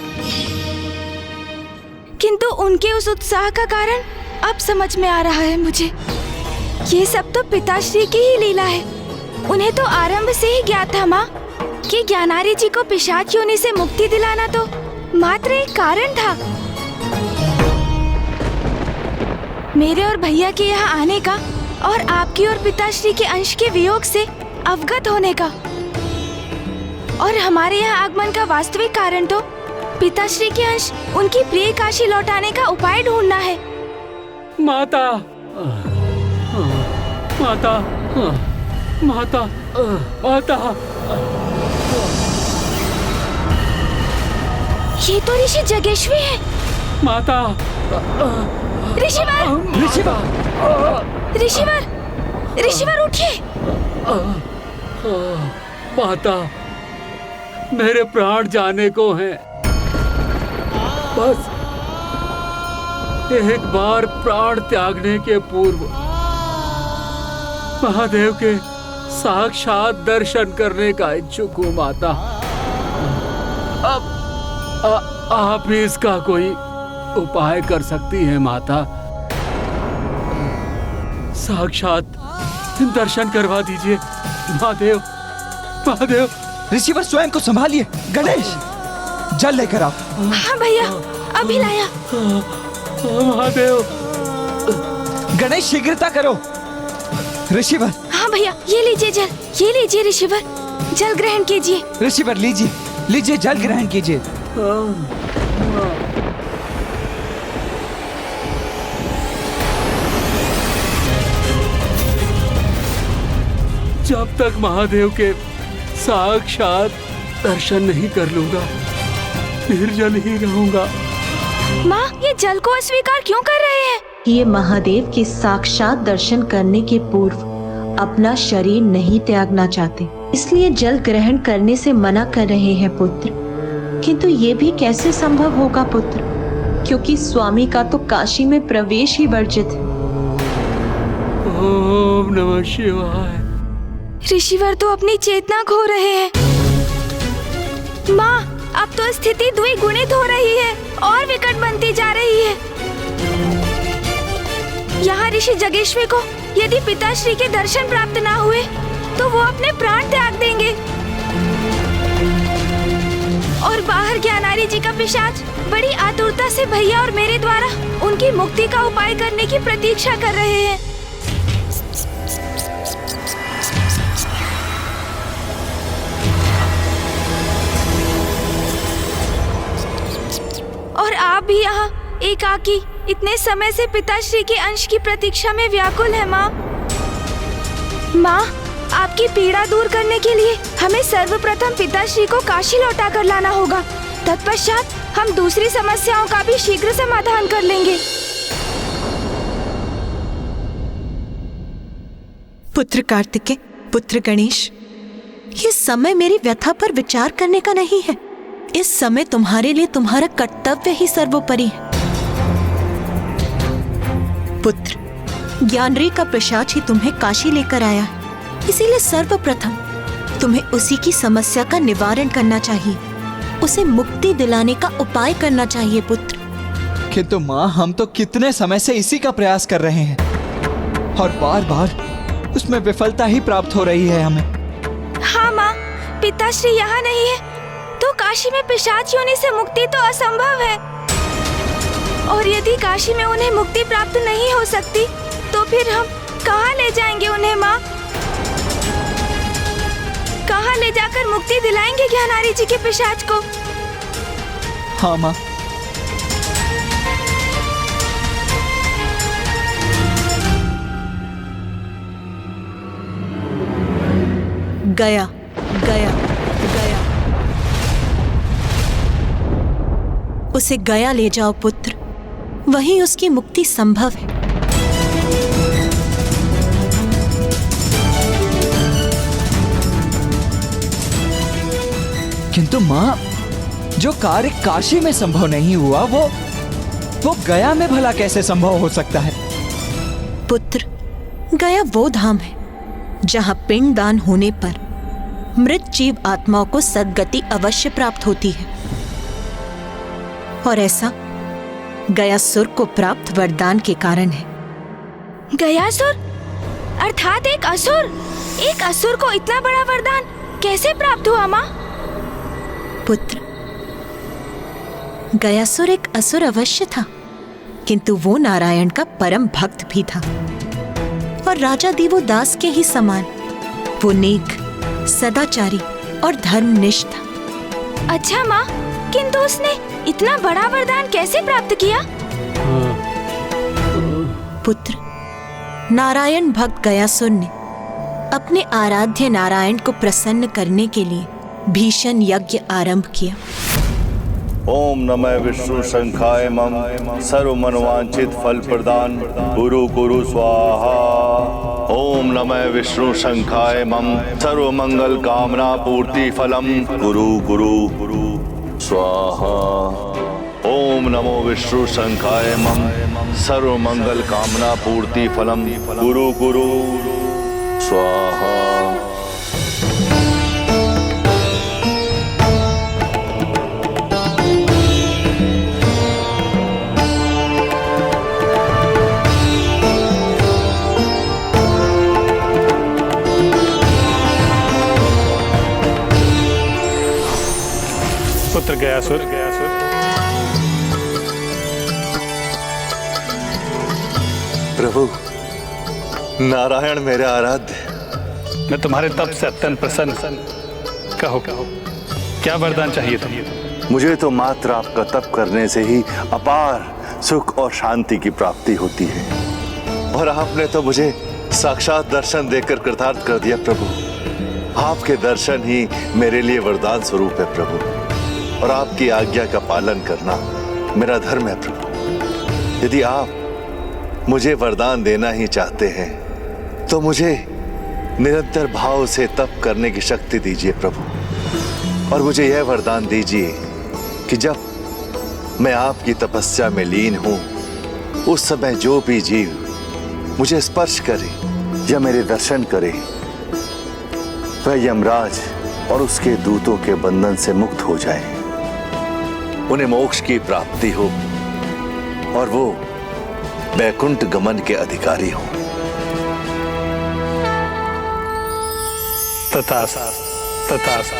किंतु उनके उस उत्साह का कारण अब समझ में आ रहा है मुझे। ये सब तो पिताश्री की ही लीला है। उन्हें तो आरंभ से ही ज्ञात था माँ कि ज्ञानारी जी को पिशाच योनि से मुक्ति दिलाना तो मात्र एक कारण था। मेरे और भैया के यहाँ आने का और आपकी और पिताश्री के अंश के वियोग से अवगत होने का, और हमारे यहाँ आगमन का वास्तविक कारण तो पिताश्री के अंश उनकी प्रिय काशी लौटाने का उपाय ढूंढना है। माता, माता, माता, माता। ये तो ऋषि जगेश्वी है। माता, ऋषिवर, ऋषिवर, ऋषिवर, ऋषिवर उठिए। माता, मेरे प्राण जाने को हैं। बस एक बार प्राण त्यागने के पूर्व महादेव के साक्षात दर्शन करने का इच्छुक हूँ माता। अब आप ही इसका कोई उपाय कर सकती हैं माता। साक्षात दर्शन करवा दीजिए महादेव। महादेव, ऋषिवर स्वयं को संभालिए। गणेश, जल लेकर आओ। हाँ भैया, अभी लाया। महादेव, गणेश शीघ्रता करो। ऋषिवर। हाँ भैया, ये लीजिए जल, ये लीजिए ऋषिवर, जल ग्रहण कीजिए। ऋषिवर लीजिए, लीजिए जल ग्रहण कीजिए। जब तक महादेव के साक्षात दर्शन नहीं कर लूंगा निर्जल ही रहूंगा। माँ, ये जल को अस्वीकार क्यों कर रहे हैं? ये महादेव के साक्षात दर्शन करने के पूर्व अपना शरीर नहीं त्यागना चाहते, इसलिए जल ग्रहण करने से मना कर रहे हैं पुत्र। किंतु ये भी कैसे संभव होगा पुत्र, क्योंकि स्वामी का तो काशी में प्रवेश ही वर्जित है। ओम नमः शिवाय। ऋषिवर तो अपनी चेतना खो रहे हैं। माँ, अब तो स्थिति द्विगुणित हो रही है और विकट बनती जा रही है। यहाँ ऋषि जगेश्वी को यदि पिताश्री के दर्शन प्राप्त ना हुए तो वो अपने प्राण त्याग देंगे, और बाहर ज्ञानारी जी का पिशाच बड़ी आतुरता से भैया और मेरे द्वारा उनकी मुक्ति का उपाय करने की प्रतीक्षा कर रहे हैं। और आप भी यहाँ एकाकी इतने समय से पिताश्री के अंश की प्रतीक्षा में व्याकुल है माँ। माँ, आपकी पीड़ा दूर करने के लिए हमें सर्वप्रथम पिताश्री को काशी लौटा कर लाना होगा। तत्पश्चात हम दूसरी समस्याओं का भी शीघ्र समाधान कर लेंगे। पुत्र कार्तिकेय, पुत्र गणेश, ये समय मेरी व्यथा पर विचार करने का नहीं है। इस समय तुम्हारे लिए तुम्हारा कर्तव्य ही सर्वोपरि है। पुत्र, ज्ञानरी का पिशाच ही तुम्हें काशी लेकर आया है, इसीलिए सर्वप्रथम तुम्हें उसी की समस्या का निवारण करना चाहिए, उसे मुक्ति दिलाने का उपाय करना चाहिए पुत्र। किंतु माँ, हम तो कितने समय से इसी का प्रयास कर रहे हैं और बार बार उसमें विफलता ही प्राप्त हो रही है हमें। हाँ माँ, पिताश्री यहाँ नहीं है तो काशी में पिशाच योनि से मुक्ति तो असंभव है, और यदि काशी में उन्हें मुक्ति प्राप्त नहीं हो सकती तो फिर हम कहाँ ले जाएंगे उन्हें माँ? कहाँ ले जाकर मुक्ति दिलाएंगे ज्ञानारी जी के पिशाच को? हाँ माँ। गया गया गया, उसे गया ले जाओ पुत्र, वहीं उसकी मुक्ति संभव है। किंतु माँ, जो कार्य काशी में संभव नहीं हुआ वो गया में भला कैसे संभव हो सकता है? पुत्र, गया वो धाम है जहाँ पिंड दान होने पर मृत जीव आत्माओं को सद्गति अवश्य प्राप्त होती है, और ऐसा गयासुर को प्राप्त वरदान के कारण है। गयासुर अर्थात एक असुर? एक असुर को इतना बड़ा वरदान कैसे प्राप्त हुआ माँ? पुत्र, गयासुर एक असुर अवश्य था, किंतु वो नारायण का परम भक्त भी था, और राजा दिवोदास के ही समान वो नेक, सदाचारी और धर्मनिष्ठ था। अच्छा माँ, किंतु उसने इतना बड़ा वरदान कैसे प्राप्त किया? पुत्र, नारायण भक्त गयासुर ने अपने आराध्य नारायण को प्रसन्न करने के लिए भीषण यज्ञ आरंभ किया। ओम नमः विष्णु शंखाय मम सर्व मनवांचित फल प्रदान गुरु गुरु स्वाहा। ओम नमः विष्णु शंखाय मम सर्व मंगल कामना पूर्ति फलम गुरु गुरु गुरु स्वाहा। ओम नमो विष्णु शंखाय मम सर्व मंगल कामना पूर्ति फलम गुरु गुरु स्वाहा। पुत्र गयासुर, प्रभु, नारायण मेरे आराध्य, मैं तुम्हारे तप से अत्यंत प्रसन्न। कहो कहो, क्या वरदान चाहिए तुम्हें? मुझे तो मात्र आपका तप करने से ही अपार सुख और शांति की प्राप्ति होती है, और आपने तो मुझे साक्षात दर्शन देकर कृतार्थ कर दिया प्रभु। आपके दर्शन ही मेरे लिए वरदान स्वरूप है प्रभु, और आपकी आज्ञा का पालन करना मेरा धर्म है प्रभु। यदि आप मुझे वरदान देना ही चाहते हैं तो मुझे निरंतर भाव से तप करने की शक्ति दीजिए प्रभु, और मुझे यह वरदान दीजिए कि जब मैं आपकी तपस्या में लीन हूं उस समय जो भी जीव मुझे स्पर्श करे या मेरे दर्शन करे वह यमराज और उसके दूतों के बंधन से मुक्त हो जाए, उन्हें मोक्ष की प्राप्ति हो और वो वैकुंठ गमन के अधिकारी हो। तथास्तु, तथास्तु।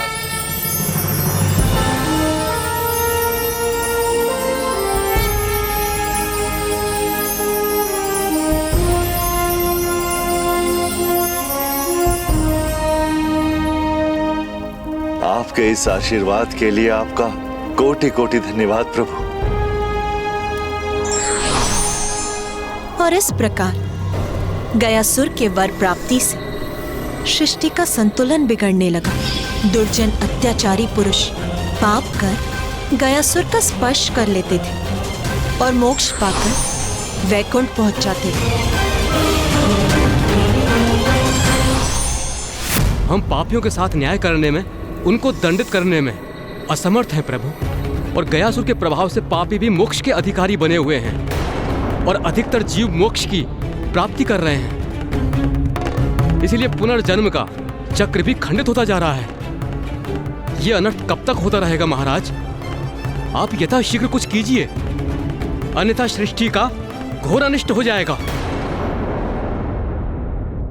आपके इस आशीर्वाद के लिए आपका कोटि कोटि धन्यवाद प्रभु। और इस प्रकार गयासुर के वर प्राप्ति से सृष्टि का संतुलन बिगड़ने लगा। दुर्जन अत्याचारी पुरुष पाप कर गयासुर का स्पर्श कर लेते थे और मोक्ष पाकर वैकुंठ पहुंच जाते थे। हम पापियों के साथ न्याय करने में, उनको दंडित करने में असमर्थ हैं प्रभु, और गयासुर के प्रभाव से पापी भी मोक्ष के अधिकारी बने हुए हैं। और अधिकतर जीव मोक्ष की प्राप्ति कर रहे हैं। इसलिए पुनर्जन्म का चक्र भी खंडित होता जा रहा है। यह अनर्थ कब तक होता रहेगा महाराज? आप यथाशीघ्र कुछ कीजिए, अन्यथा सृष्टि का घोर अनिष्ट हो जाएगा।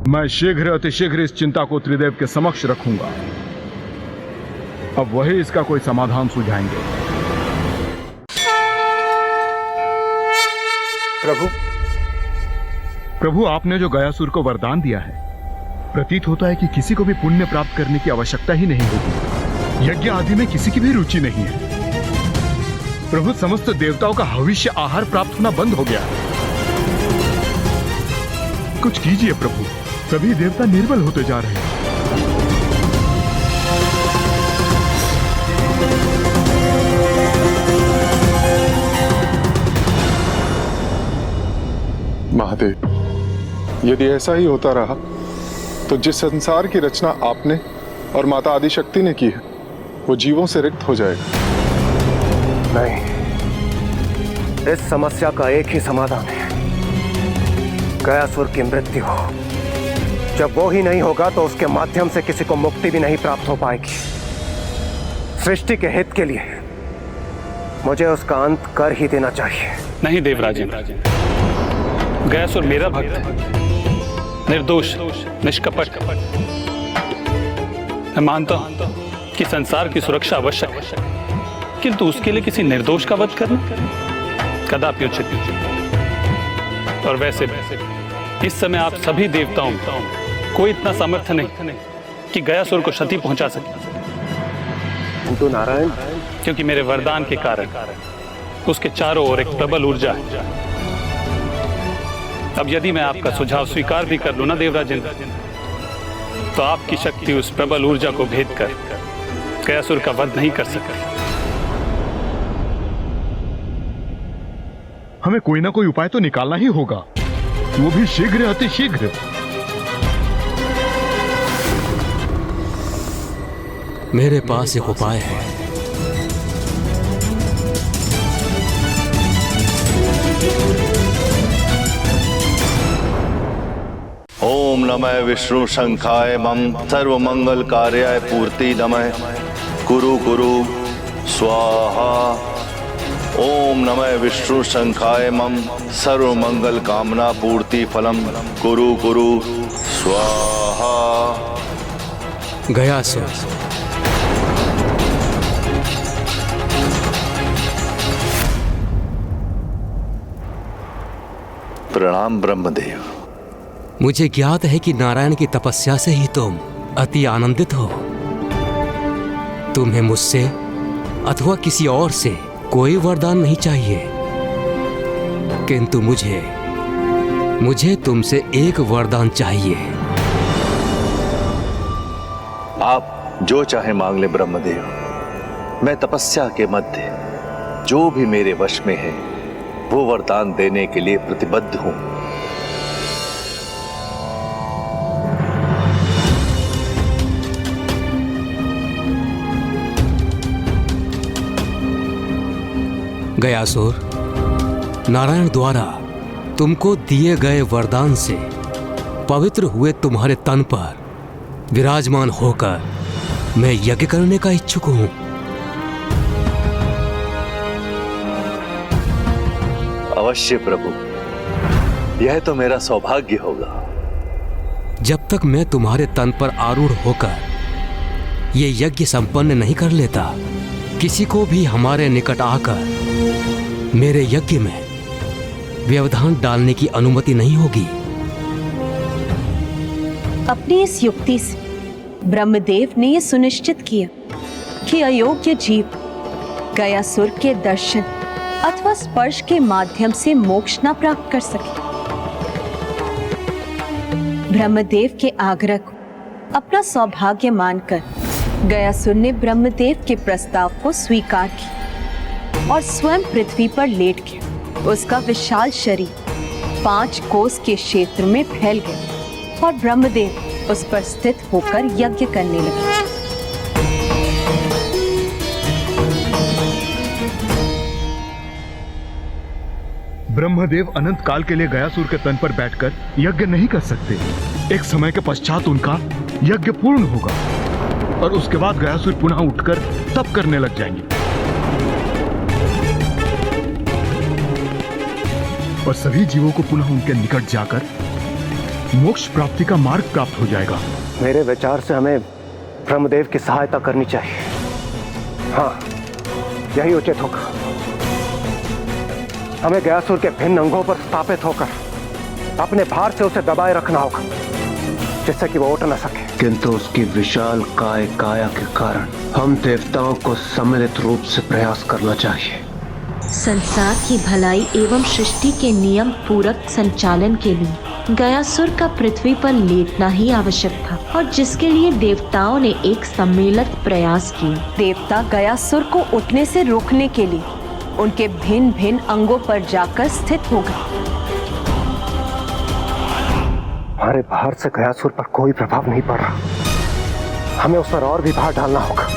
मैं शीघ्र अतिशीघ्र इस चिंता को त्रिदेव के समक्ष रखूंगा। अब वही इसका कोई समाधान सुझाएंगे। प्रभु, आपने जो गयासुर को वरदान दिया है, प्रतीत होता है कि किसी को भी पुण्य प्राप्त करने की आवश्यकता ही नहीं होगी। यज्ञ आदि में किसी की भी रुचि नहीं है। प्रभु, समस्त देवताओं का हविष्य आहार प्राप्त होना बंद हो गया। कुछ कीजिए प्रभु, सभी देवता निर्बल होते जा रहे हैं। महादेव, यदि ऐसा ही होता रहा तो जिस संसार की रचना आपने और माता आदिशक्ति ने की है, वो जीवों से रिक्त हो जाएगा। नहीं, इस समस्या का एक ही समाधान है, गयासुर की मृत्यु हो। जब वो ही नहीं होगा तो उसके माध्यम से किसी को मुक्ति भी नहीं प्राप्त हो पाएगी। सृष्टि के हित के लिए मुझे उसका अंत कर ही देना चाहिए। नहीं देवराजन, गयासुर मेरा भक्त है, निर्दोष, निष्कपट। मैं मानता हूं कि संसार की सुरक्षा आवश्यक है, किंतु उसके लिए किसी निर्दोष का वध करना कदापि उचित नहीं। और वैसे इस समय आप सभी देवताओं कोई इतना सामर्थ्य नहीं कि गयासुर को क्षति पहुंचा सके। तो नारायण, क्योंकि मेरे वरदान के कारण उसके चारों ओर एक प्रबल ऊर्जा है। अब यदि मैं आपका सुझाव स्वीकार भी कर लूं ना देवराजन, तो आपकी शक्ति उस प्रबल ऊर्जा को भेद कर गयासुर का वध नहीं कर सके। हमें कोई ना कोई उपाय तो निकालना ही होगा, वो भी शीघ्र अतिशीघ्र। मेरे पास एक उपाय है। ओम नमः विष्णु शंखाय मम सर्व मंगल कार्याय पूर्ति नमः कुरु कुरु स्वाहा। ओम नमः विष्णु शंखाय मम सर्व मंगल कामना पूर्ति फलम कुरु कुरु स्वाहा। गयासुर, प्रणाम ब्रह्मदेव। मुझे ज्ञात है कि नारायण की तपस्या से ही तुम अति आनंदित हो। तुम्हें मुझसे अथवा किसी और से कोई वरदान नहीं चाहिए, किंतु मुझे तुमसे एक वरदान चाहिए। आप जो चाहे मांग ले ब्रह्मदेव। मैं तपस्या के मध्य जो भी मेरे वश में है वो वरदान देने के लिए प्रतिबद्ध हूं। गयासुर, नारायण द्वारा तुमको दिए गए वरदान से पवित्र हुए तुम्हारे तन पर विराजमान होकर मैं यज्ञ करने का इच्छुक हूं। अवश्य प्रभु, यह तो मेरा सौभाग्य होगा। जब तक मैं तुम्हारे तन पर आरूढ़ होकर ये यज्ञ संपन्न नहीं कर लेता, किसी को भी हमारे निकट आकर मेरे यज्ञ में व्यवधान डालने की अनुमति नहीं होगी। अपनी इस युक्ति से ब्रह्मदेव ने यह सुनिश्चित किया कि अयोग्य जीव गयासुर के दर्शन अथवा स्पर्श के माध्यम से मोक्ष न प्राप्त कर सके। ब्रह्मदेव के आग्रह को अपना सौभाग्य मानकर गयासुर ने ब्रह्मदेव के प्रस्ताव को स्वीकार किया और स्वयं पृथ्वी पर लेट गया। उसका विशाल शरीर 5 कोस के क्षेत्र में फैल गया और ब्रह्मदेव उस पर स्थित होकर यज्ञ करने लगे। ब्रह्मदेव अनंत काल के लिए गयासुर के तन पर बैठकर यज्ञ नहीं कर सकते। एक समय के पश्चात उनका यज्ञ पूर्ण होगा और उसके बाद गयासुर पुनः उठकर तप करने लग जाएंगे और सभी जीवों को पुनः उनके निकट जाकर मोक्ष प्राप्ति का मार्ग प्राप्त हो जाएगा। मेरे विचार से हमें ब्रह्मदेव की सहायता करनी चाहिए। हाँ, यही उचित होगा। हमें गयासुर के भिन्न अंगों पर स्थापित होकर अपने भार से उसे दबाए रखना होगा जिससे कि वो उठ न सके। किंतु उसकी विशाल काया के कारण हम देवताओं को सम्मिलित रूप से प्रयास करना चाहिए। संसार की भलाई एवं सृष्टि के नियम पूरक संचालन के लिए गयासुर का पृथ्वी पर लेटना ही आवश्यक था और जिसके लिए देवताओं ने एक सम्मिलित प्रयास किया। देवता गयासुर को उठने से रोकने के लिए उनके भिन्न भिन्न अंगों पर जाकर स्थित हो गए। हमारे भार से गयासुर पर कोई प्रभाव नहीं पड़ रहा। हमें उस पर और भी भार डालना होगा।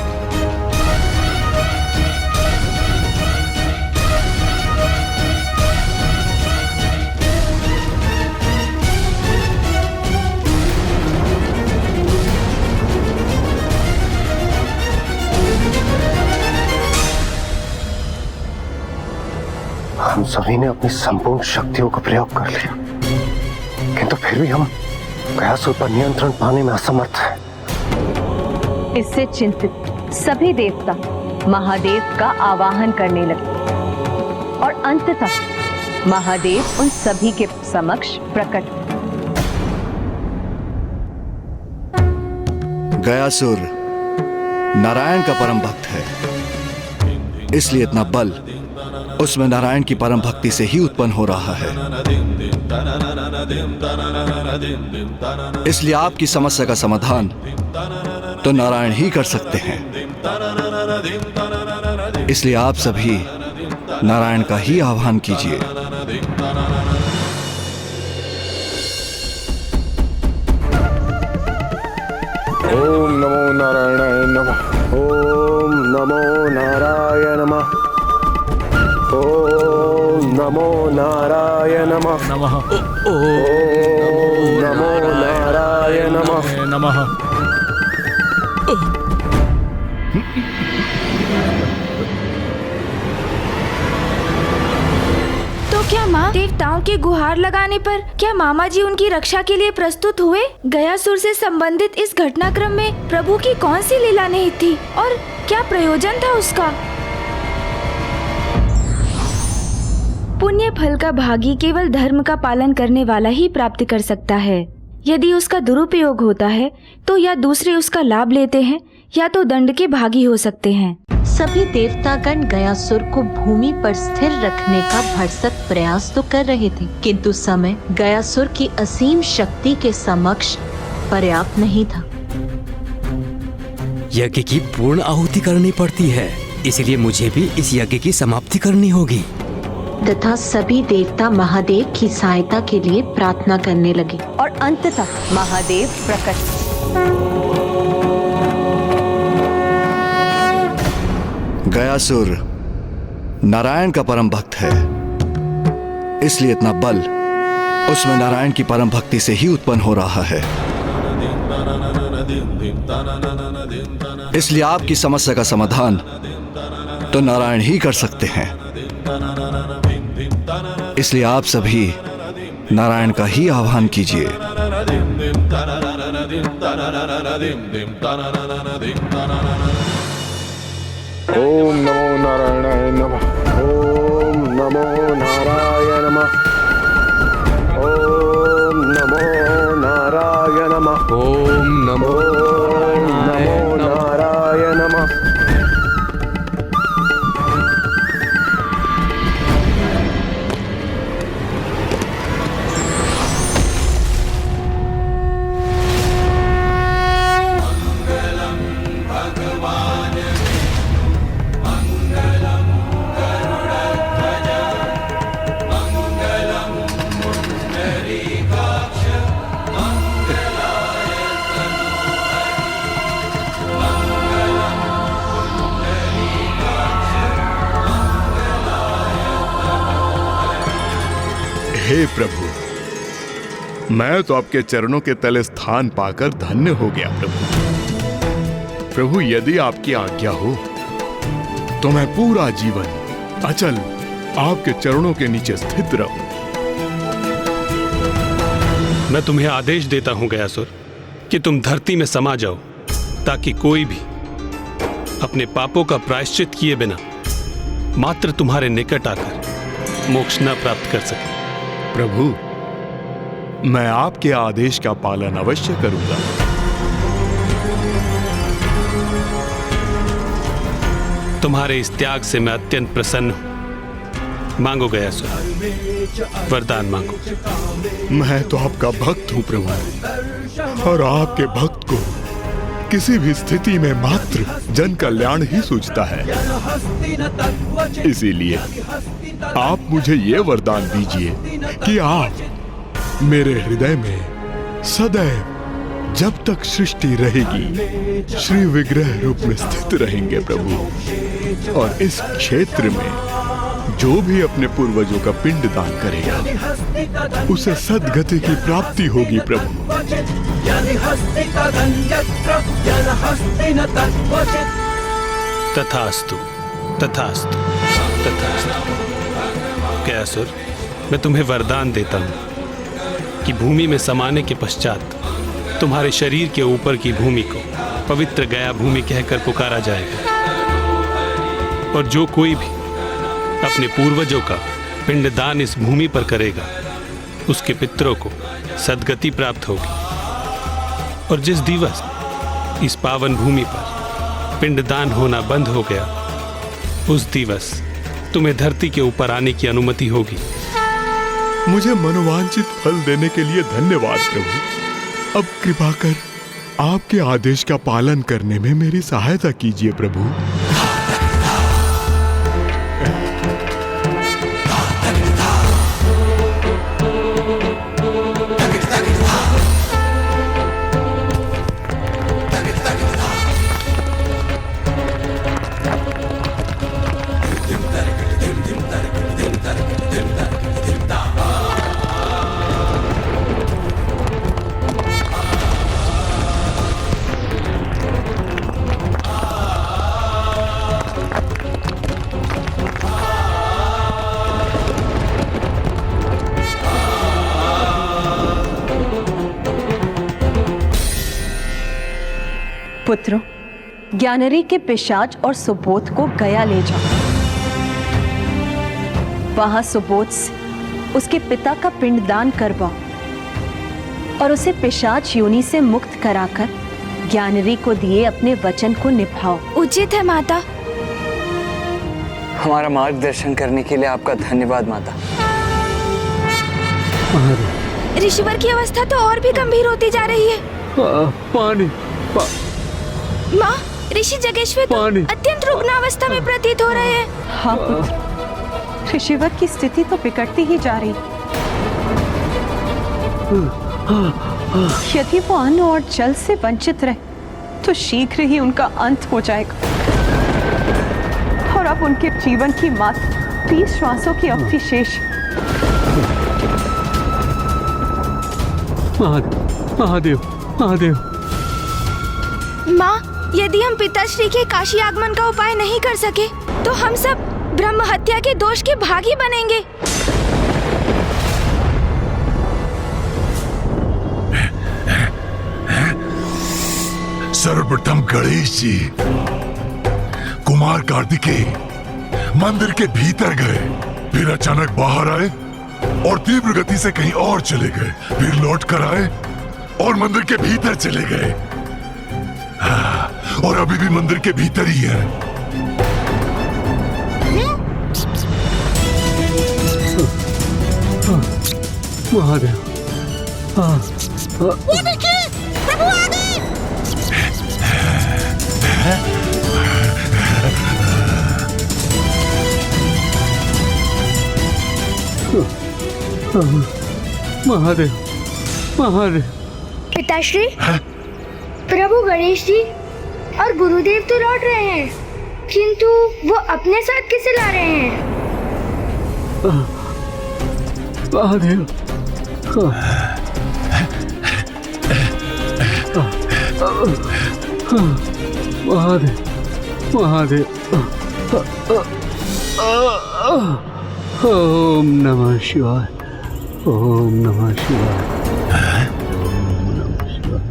हम सभी ने अपनी संपूर्ण शक्तियों का प्रयोग कर लिया, किंतु फिर भी हम गयासुर पर नियंत्रण पाने में असमर्थ हैं। इससे चिंतित सभी देवता महादेव का आवाहन करने लगे और अंततः महादेव उन सभी के समक्ष प्रकट हुए। गयासुर नारायण का परम भक्त है, इसलिए इतना बल उसमें नारायण की परम भक्ति से ही उत्पन्न हो रहा है। इसलिए आपकी समस्या का समाधान तो नारायण ही कर सकते हैं। इसलिए आप सभी नारायण का ही आह्वान कीजिए। ओम नमो नारायणाय नमः। ओम नमो नारायण नमः। ओम नमो नारायण नमः। ओम नमो नारायण नमः। तो क्या माँ देवताओं के गुहार लगाने पर क्या मामा जी उनकी रक्षा के लिए प्रस्तुत हुए? गयासुर से संबंधित इस घटनाक्रम में प्रभु की कौन सी लीला निहित थी और क्या प्रयोजन था उसका? पुण्य फल का भागी केवल धर्म का पालन करने वाला ही प्राप्त कर सकता है। यदि उसका दुरुपयोग होता है तो या दूसरे उसका लाभ लेते हैं या तो दंड के भागी हो सकते हैं। सभी देवतागण गयासुर को भूमि पर स्थिर रखने का भरसक प्रयास तो कर रहे थे, किंतु समय गयासुर की असीम शक्ति के समक्ष पर्याप्त नहीं था। यज्ञ की पूर्ण आहुति करनी पड़ती है, इसलिए मुझे भी इस यज्ञ की समाप्ति करनी होगी। तथा सभी देवता महादेव की सहायता के लिए प्रार्थना करने लगे और अंततः महादेव प्रकट। गयासुर नारायण का परम भक्त है, इसलिए इतना बल उसमें नारायण की परम भक्ति से ही उत्पन्न हो रहा है। इसलिए आपकी समस्या का समाधान तो नारायण ही कर सकते हैं। इसलिए आप सभी नारायण का ही आह्वान कीजिए। ओम नमो नारायणाय नमः। ओम नमो नारायण नमः। ओम नमो नारायण नमः। ओम नमो नारायण नमः। भगवान हे प्रभु, मैं तो आपके चरणों के तले स्थान पाकर धन्य हो गया प्रभु। प्रभु, यदि आपकी आज्ञा हो तो मैं पूरा जीवन अचल आपके चरणों के नीचे स्थित रहूं। मैं तुम्हें आदेश देता हूं गयासुर कि तुम धरती में समा जाओ, ताकि कोई भी अपने पापों का प्रायश्चित किए बिना मात्र तुम्हारे निकट आकर मोक्ष न प्राप्त कर सके। प्रभु, मैं आपके आदेश का पालन अवश्य करूंगा। तुम्हारे इस त्याग से मैं अत्यंत प्रसन्न हूं। मांगो गयासुर, वरदान मांगो। मैं तो आपका भक्त हूं प्रभु, और आपके भक्त को किसी भी स्थिति में मात्र जन कल्याण ही सूझता है। इसीलिए आप मुझे ये वरदान दीजिए कि आप मेरे हृदय में सदैव, जब तक सृष्टि रहेगी, श्री विग्रह रूप में स्थित रहेंगे प्रभु। और इस क्षेत्र में जो भी अपने पूर्वजों का पिंड दान करेगा, उसे सद्गति की प्राप्ति होगी प्रभु। तथास्तु, तथास्तु, तथास्तु। गयासुर, मैं तुम्हें वरदान देता हूं कि भूमि में समाने के पश्चात तुम्हारे शरीर के ऊपर की भूमि को पवित्र गया भूमि कहकर पुकारा जाएगा, और जो कोई भी अपने पूर्वजों का पिंडदान इस भूमि पर करेगा, उसके पितरों को सद्गति प्राप्त होगी। और जिस दिवस इस पावन भूमि पर पिंडदान होना बंद हो गया, उस दिवस तुम्हें धरती के ऊपर आने की अनुमति होगी। मुझे मनोवांछित फल देने के लिए धन्यवाद प्रभु। अब कृपा कर आपके आदेश का पालन करने में मेरी सहायता कीजिए प्रभु। पुत्रों, ज्ञानरी के पिशाच और सुबोध को गया ले जाओ। वहां सुबोध से उसके पिता का पिंडदान करवाओ और उसे पिशाच योनि से मुक्त कराकर ज्ञानरी को दिए अपने वचन को निभाओ। उचित है माता। हमारा मार्गदर्शन करने के लिए आपका धन्यवाद माता। ऋषिवर की अवस्था तो और भी गंभीर होती जा रही है। पानी माँ, ऋषि जगेश्वर तो अत्यंत रुग्ण अवस्था में प्रतीत हो रहे हैं। हाँ पुत्र, ऋषिवर की स्थिति तो बिगड़ती ही जा रही। यदि वो अन्न और जल से वंचित रहे तो शीघ्र ही उनका अंत हो जाएगा, और अब उनके जीवन की मात्र 20 श्वासों की अवधि शेष। महादेव, महादेव। माँ, यदि हम पिताश्री के काशी आगमन का उपाय नहीं कर सके तो हम सब ब्रह्म हत्या के दोष के भागी बनेंगे। सर्वप्रथम गणेश जी कुमार कार्तिकेय मंदिर के भीतर गए, फिर अचानक बाहर आए और तीव्र गति से कहीं और चले गए, फिर लौट कर आए और मंदिर के भीतर चले गए। और अभी भी मंदिर के भीतर ही है। महादेव, वो देखिए, प्रभु आ गए। महादेव, महादेव। पिताश्री, प्रभु गणेश जी और गुरुदेव तो लौट रहे हैं, किंतु वो अपने साथ किसे ला रहे हैं? महादेव महादेव महादेव ओम नमः शिवाय ओम नमः शिवाय ओम नमः शिवाय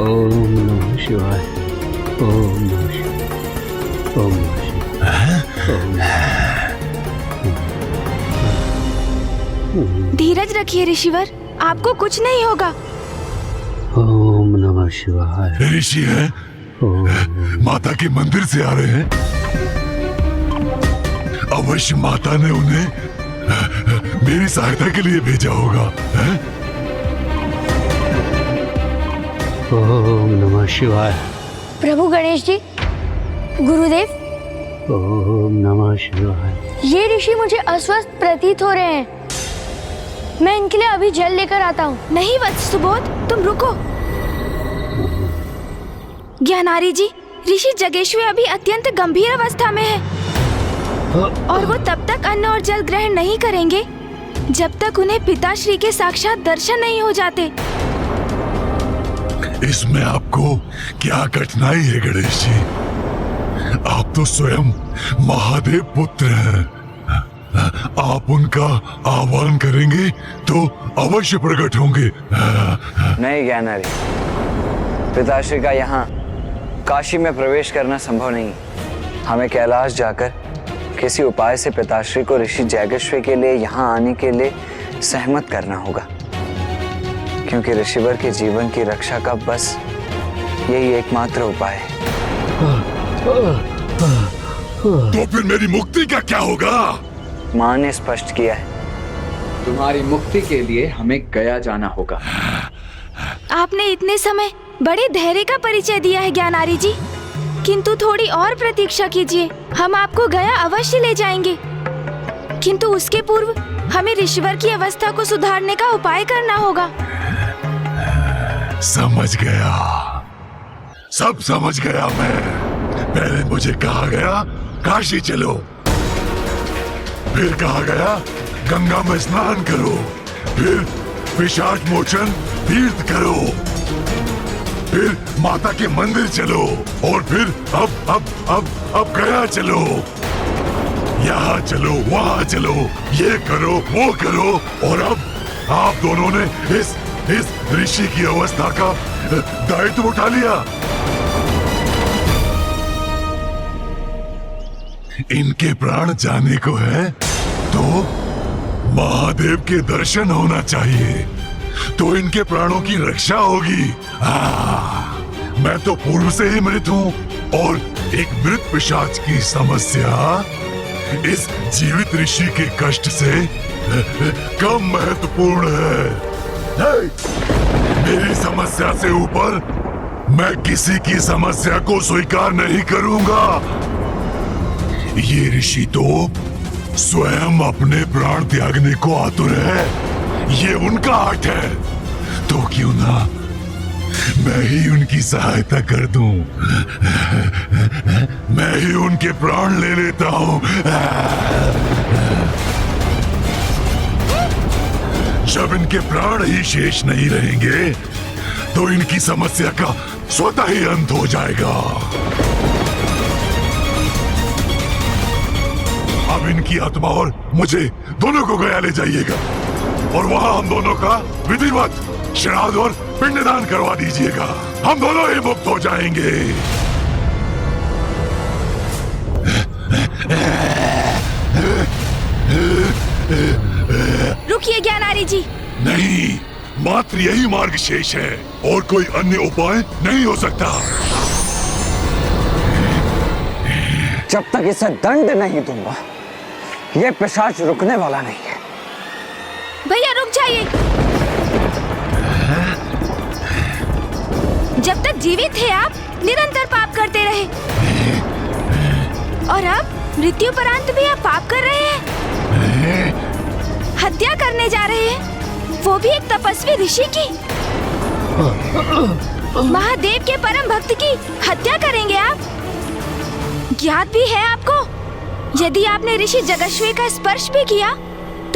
ओम नमः शिवाय ओम नमः शिवाय। धीरज रखिए ऋषिवर, आपको कुछ नहीं होगा। ओम नमः शिवाय। ऋषि है, माता के मंदिर से आ रहे हैं। अवश्य माता ने उन्हें मेरी सहायता के लिए भेजा होगा। ओम नमः शिवाय। प्रभु गणेश जी, गुरुदेव, ओम नमः शिवाय। ये ऋषि मुझे अस्वस्थ प्रतीत हो रहे हैं। मैं इनके लिए अभी जल लेकर आता हूँ। नहीं वत्स सुबोध, तुम रुको। ज्ञानारी जी, ऋषि जगेश्वर अभी अत्यंत गंभीर अवस्था में है और वो तब तक अन्न और जल ग्रहण नहीं करेंगे जब तक उन्हें पिताश्री के साक्षात दर्शन नहीं हो जाते। इसमें आपको क्या कठिनाई है गणेश जी? आप तो स्वयं महादेव पुत्र हैं। आप उनका आह्वान करेंगे तो अवश्य प्रकट होंगे। नहीं ज्ञानारी, पिताश्री का यहाँ काशी में प्रवेश करना संभव नहीं। हमें कैलाश जाकर किसी उपाय से पिताश्री को ऋषि जैगेश्वर के लिए यहाँ आने के लिए सहमत करना होगा, क्योंकि ऋषिवर के जीवन की रक्षा का बस यही एकमात्र उपाय है। तो फिर मेरी मुक्ति का क्या होगा? माँ ने स्पष्ट किया है। तुम्हारी मुक्ति के लिए हमें गया जाना होगा। आपने इतने समय बड़े धैर्य का परिचय दिया है ज्ञानारी जी, किंतु थोड़ी और प्रतीक्षा कीजिए। हम आपको गया अवश्य ले जाएंगे, किंतु उसके पूर्व हमें ऋषिवर की अवस्था को सुधारने का उपाय करना होगा। समझ गया, सब समझ गया मैं। पहले मुझे कहा गया काशी चलो, फिर कहा गया गंगा में स्नान करो, फिर पिशाच मोचन तीर्थ करो, फिर माता के मंदिर चलो, और फिर अब गया चलो। यहाँ चलो, वहाँ चलो, ये करो, वो करो, और अब आप दोनों ने इस ऋषि की अवस्था का दायित्व उठा लिया। इनके प्राण जाने को है तो महादेव के दर्शन होना चाहिए, तो इनके प्राणों की रक्षा होगी। मैं तो पूर्व से ही मृत हूँ, और एक मृत पिशाच की समस्या इस जीवित ऋषि के कष्ट से कम महत्वपूर्ण है। मेरी समस्या से ऊपर मैं किसी की समस्या को स्वीकार नहीं करूंगा। ये ऋषि तो स्वयं अपने प्राण त्यागने को आतुर है, ये उनका आर्ट है, तो क्यों ना मैं ही उनकी सहायता कर दूं। मैं ही उनके प्राण ले लेता हूं। जब इनके प्राण ही शेष नहीं रहेंगे तो इनकी समस्या का स्वतः ही अंत हो जाएगा। अब इनकी आत्मा और मुझे दोनों को गया ले जाइएगा, और वहां हम दोनों का विधिवत श्राद्ध और पिंडदान करवा दीजिएगा। हम दोनों ही मुक्त हो जाएंगे। रुकिए ज्ञानारी जी। नहीं, मात्र यही मार्ग शेष है, और कोई अन्य उपाय नहीं हो सकता। जब तक इसे दंड नहीं दूंगा, ये पिशाच रुकने वाला नहीं है। भैया रुक जाइए। जब तक जीवित थे आप निरंतर पाप करते रहे, और अब मृत्युपरांत भी आप पाप कर रहे हैं। हत्या करने जा रहे हैं, वो भी एक तपस्वी ऋषि की। महादेव के परम भक्त की हत्या करेंगे आप। ज्ञात भी है आपको, यदि आपने ऋषि जगेश्वर का स्पर्श भी किया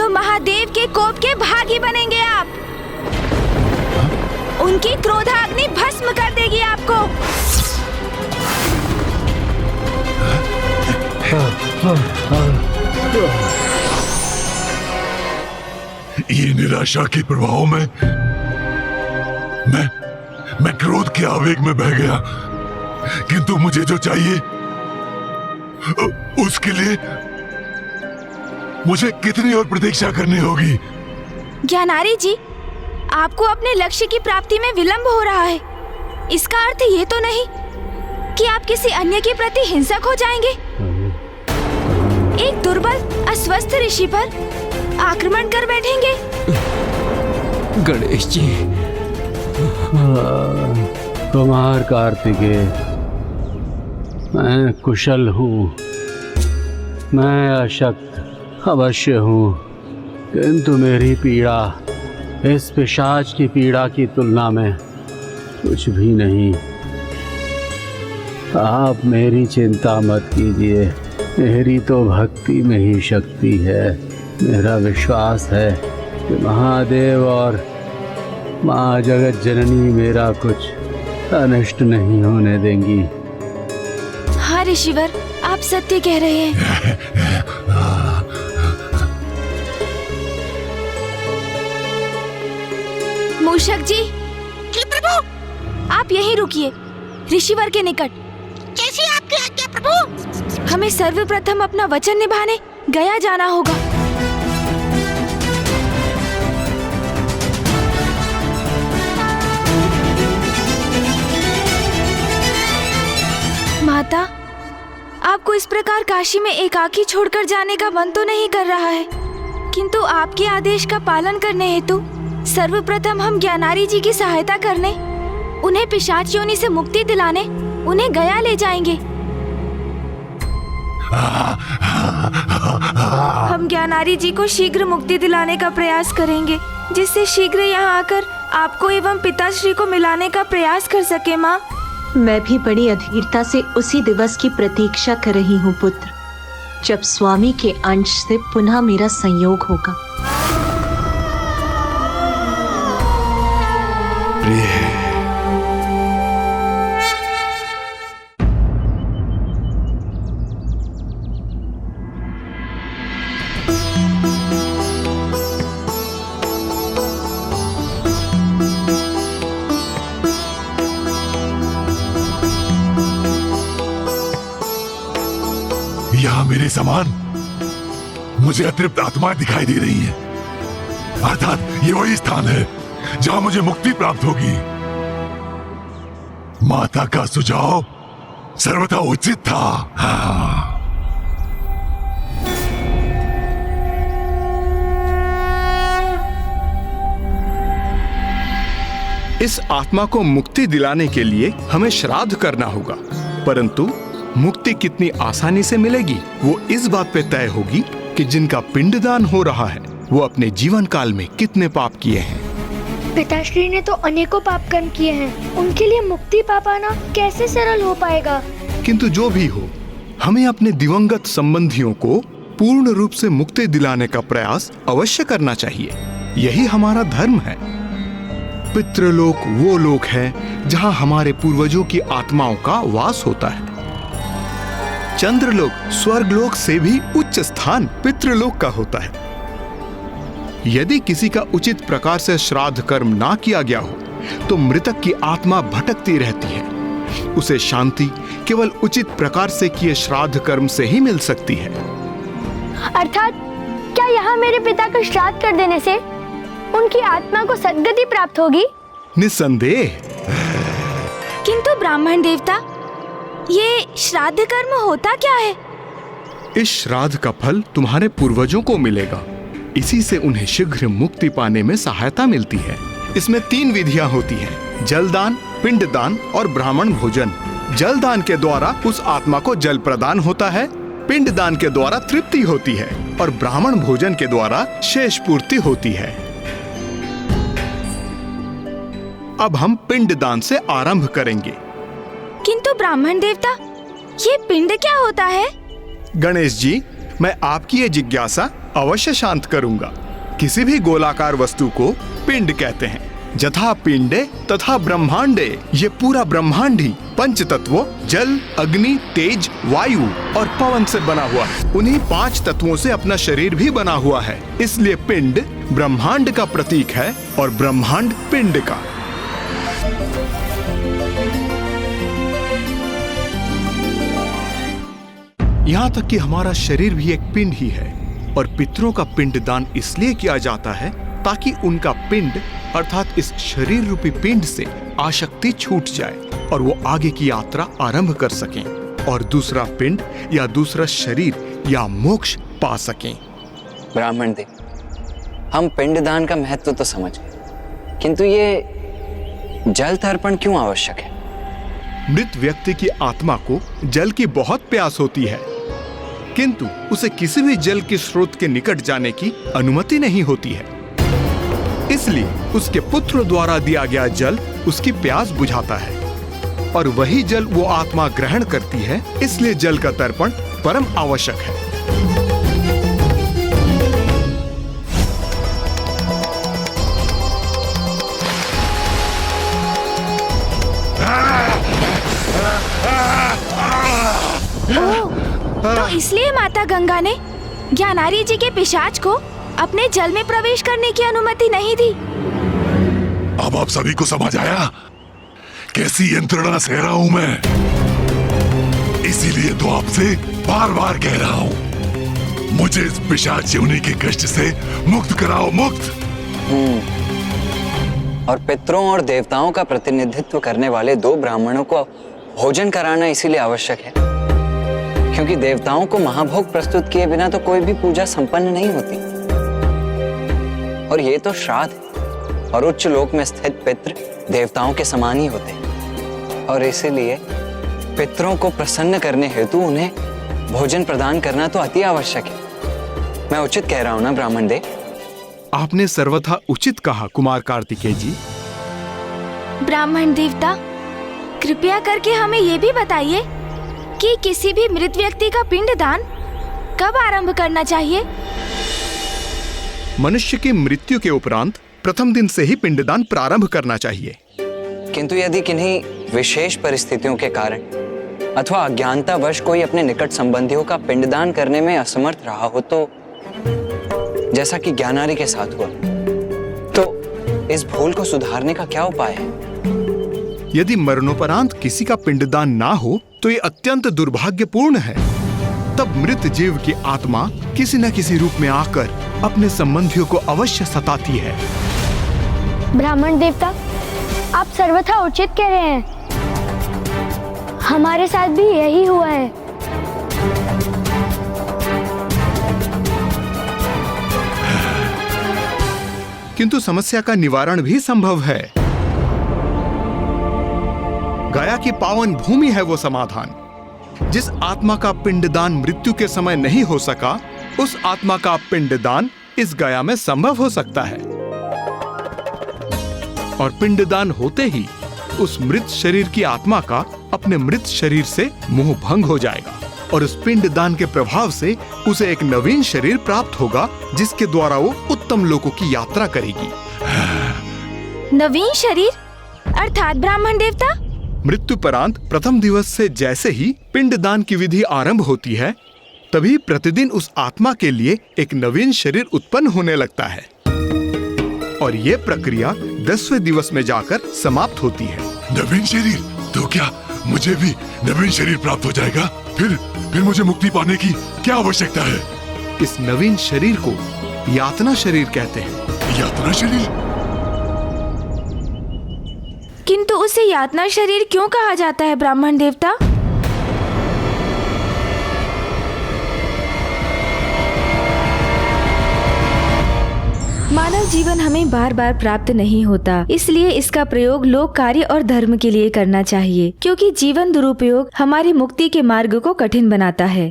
तो महादेव के कोप के भागी बनेंगे आप। उनकी क्रोधाग्नि भस्म कर देगी आपको। ये निराशा के प्रभाव में मैं क्रोध के आवेग में बह गया, किंतु मुझे जो चाहिए उसके लिए मुझे कितनी और प्रतीक्षा करनी होगी? ज्ञानारी जी, आपको अपने लक्ष्य की प्राप्ति में विलंब हो रहा है। इसका अर्थ ये तो नहीं कि आप किसी अन्य के प्रति हिंसक हो जाएंगे। एक दुर्बल अस्वस्थ ऋषि पर आक्रमण कर बैठेंगे। गणेश जी, कुमार कार्तिकेय, मैं कुशल हूँ, मैं अशक्त अवश्य हूँ, किंतु मेरी पीड़ा इस पिशाच की पीड़ा की तुलना में कुछ भी नहीं। आप मेरी चिंता मत कीजिए, मेरी तो भक्ति में ही शक्ति है। मेरा विश्वास है कि महादेव और माँ जगत जननी मेरा कुछ अनिष्ट नहीं होने देंगी। हाँ ऋषिवर, आप सत्य कह रहे हैं। मूषक जी, प्रभु, आप यहीं रुकिए, ऋषिवर के निकट। कैसी आपकी आज्ञा प्रभु? हमें सर्वप्रथम अपना वचन निभाने गया जाना होगा। माता, आपको इस प्रकार काशी में एकाकी छोड़कर जाने का मन तो नहीं कर रहा है, किंतु आपके आदेश का पालन करने हेतु सर्वप्रथम हम ज्ञानारी जी की सहायता करने, उन्हें पिशाच योनि से मुक्ति दिलाने उन्हें गया ले जाएंगे। हम ज्ञानारी जी को शीघ्र मुक्ति दिलाने का प्रयास करेंगे, जिससे शीघ्र यहाँ आकर आपको एवं पिताश्री को मिलाने का प्रयास कर सके। माँ, मैं भी बड़ी अधीरता से उसी दिवस की प्रतीक्षा कर रही हूँ पुत्र, जब स्वामी के अंश से पुनः मेरा संयोग होगा। यहाँ मेरे समान मुझे अतृप्त आत्माएं दिखाई दे रही हैं, अर्थात ये वही स्थान है जहाँ मुझे मुक्ति प्राप्त होगी। माता का सुझाव सर्वथा उचित था। हाँ। इस आत्मा को मुक्ति दिलाने के लिए हमें श्राद्ध करना होगा, परंतु मुक्ति कितनी आसानी से मिलेगी वो इस बात पे तय होगी कि जिनका पिंडदान हो रहा है वो अपने जीवन काल में कितने पाप किए हैं। पिताश्री ने तो अनेकों पाप कर्म किए हैं, उनके लिए मुक्ति पा पाना कैसे सरल हो पाएगा? किंतु जो भी हो, हमें अपने दिवंगत संबंधियों को पूर्ण रूप से मुक्ति दिलाने का प्रयास अवश्य करना चाहिए। यही हमारा धर्म है। पितृलोक वो लोक है जहाँ हमारे पूर्वजों की आत्माओं का वास होता है। चंद्रलोक स्वर्गलोक से भी उच्च स्थान पितृलोक का होता है। यदि किसी का उचित प्रकार से श्राद्ध कर्म ना किया गया हो तो मृतक की आत्मा भटकती रहती है। उसे शांति केवल उचित प्रकार से किए श्राद्ध कर्म से ही मिल सकती है। अर्थात क्या यहाँ मेरे पिता का श्राद्ध कर देने से उनकी आत्मा को सद्गति प्राप्त होगी? निस्संदेह। किंतु ब्राह्मण देवता, ये श्राद्ध कर्म होता क्या है? इस श्राद्ध का फल तुम्हारे पूर्वजों को मिलेगा। इसी से उन्हें शीघ्र मुक्ति पाने में सहायता मिलती है। इसमें 3 विधियां होती हैं: जलदान, पिंडदान और ब्राह्मण भोजन। जलदान के द्वारा उस आत्मा को जल प्रदान होता है, पिंडदान के द्वारा तृप्ति होती है और ब्राह्मण भोजन के द्वारा शेष पूर्ति होती है। अब हम पिंडदान से आरंभ करेंगे। किंतु ब्राह्मण देवता, ये पिंड क्या होता है? गणेश जी, मैं आपकी ये जिज्ञासा अवश्य शांत करूंगा। किसी भी गोलाकार वस्तु को पिंड कहते हैं। जथा पिंडे तथा ब्रह्मांडे, ये पूरा ब्रह्मांड ही पंच तत्वों जल, अग्नि, तेज, वायु और पवन से बना हुआ है। उन्हीं 5 तत्वों से अपना शरीर भी बना हुआ है। इसलिए पिंड ब्रह्मांड का प्रतीक है और ब्रह्मांड पिंड का। यहाँ तक कि हमारा शरीर भी एक पिंड ही है और पितरों का पिंडदान इसलिए किया जाता है ताकि उनका पिंड अर्थात इस शरीर रूपी पिंड से आसक्ति छूट जाए और वो आगे की यात्रा आरंभ कर सकें और दूसरा पिंड या दूसरा शरीर या मोक्ष पा सकें। ब्राह्मण देव, हम पिंडदान का महत्व तो समझ गए, किंतु ये जल तर्पण क्यों आवश्यक है? मृत व्यक्ति की आत्मा को जल की बहुत प्यास होती है, किंतु उसे किसी भी जल के स्रोत के निकट जाने की अनुमति नहीं होती है। इसलिए उसके पुत्र द्वारा दिया गया जल उसकी प्यास बुझाता है और वही जल वो आत्मा ग्रहण करती है। इसलिए जल का तर्पण परम आवश्यक है। तो इसलिए माता गंगा ने ज्ञानारी जी के पिशाच को अपने जल में प्रवेश करने की अनुमति नहीं दी। अब आप सभी को समझ आया कैसी यंत्रणा सह रहा हूं मैं। इसीलिए तो आपसे बार बार कह रहा हूं, मुझे इस पिशाच योनि के कष्ट से मुक्त कराओ, मुक्त। और पितरों और देवताओं का प्रतिनिधित्व करने वाले 2 ब्राह्मणों को भोजन कराना इसीलिए आवश्यक है क्योंकि देवताओं को महाभोग प्रस्तुत किए बिना तो कोई भी पूजा संपन्न नहीं होती। और ये तो श्राद्ध है और उच्च लोक में स्थित पितृ देवताओं के समान ही होते हैं और इसीलिए पितरों को प्रसन्न करने हेतु उन्हें भोजन प्रदान करना तो अति आवश्यक है। मैं उचित कह रहा हूं ना ब्राह्मण देव? आपने सर्वथा उचित कहा कुमार कार्तिकेय जी। ब्राह्मण देवता, कृपया करके हमें ये भी बताइए कि किसी भी मृत व्यक्ति का पिंडदान कब आरंभ करना चाहिए? मनुष्य की मृत्यु के उपरांत प्रथम दिन से ही पिंडदान प्रारंभ करना चाहिए। किंतु यदि किन्हीं विशेष परिस्थितियों के कारण अथवा अज्ञानतावश कोई अपने निकट संबंधियों का पिंडदान करने में असमर्थ रहा हो तो, जैसा कि ज्ञानारी के साथ हुआ, तो इस भूल को सुधारने का क्या उपाय है? यदि मरणोपरांत किसी का पिंडदान ना हो तो ये अत्यंत दुर्भाग्यपूर्ण है। तब मृत जीव की आत्मा किसी न किसी रूप में आकर अपने संबंधियों को अवश्य सताती है। ब्राह्मण देवता, आप सर्वथा उचित कह रहे हैं। हमारे साथ भी यही हुआ है। किंतु समस्या का निवारण भी संभव है। गया की पावन भूमि है वो समाधान। जिस आत्मा का पिंडदान मृत्यु के समय नहीं हो सका, उस आत्मा का पिंडदान इस गया में संभव हो सकता है और पिंडदान होते ही उस मृत शरीर की आत्मा का अपने मृत शरीर से मोह भंग हो जाएगा और उस पिंडदान के प्रभाव से उसे एक नवीन शरीर प्राप्त होगा जिसके द्वारा वो उत्तम लोकों की यात्रा करेगी। नवीन शरीर अर्थात ब्राह्मण देवता? मृत्युपरांत प्रथम दिवस से जैसे ही पिंडदान की विधि आरंभ होती है, तभी प्रतिदिन उस आत्मा के लिए एक नवीन शरीर उत्पन्न होने लगता है और ये प्रक्रिया 10वें दिवस में जाकर समाप्त होती है। नवीन शरीर? तो क्या मुझे भी नवीन शरीर प्राप्त हो जाएगा? फिर मुझे मुक्ति पाने की क्या आवश्यकता है? इस नवीन शरीर को यातना शरीर कहते हैं। यातना शरीर? किंतु उसे यातना शरीर क्यों कहा जाता है ब्राह्मण देवता? मानव जीवन हमें बार बार प्राप्त नहीं होता, इसलिए इसका प्रयोग लोक कार्य और धर्म के लिए करना चाहिए, क्योंकि जीवन दुरुपयोग हमारी मुक्ति के मार्ग को कठिन बनाता है।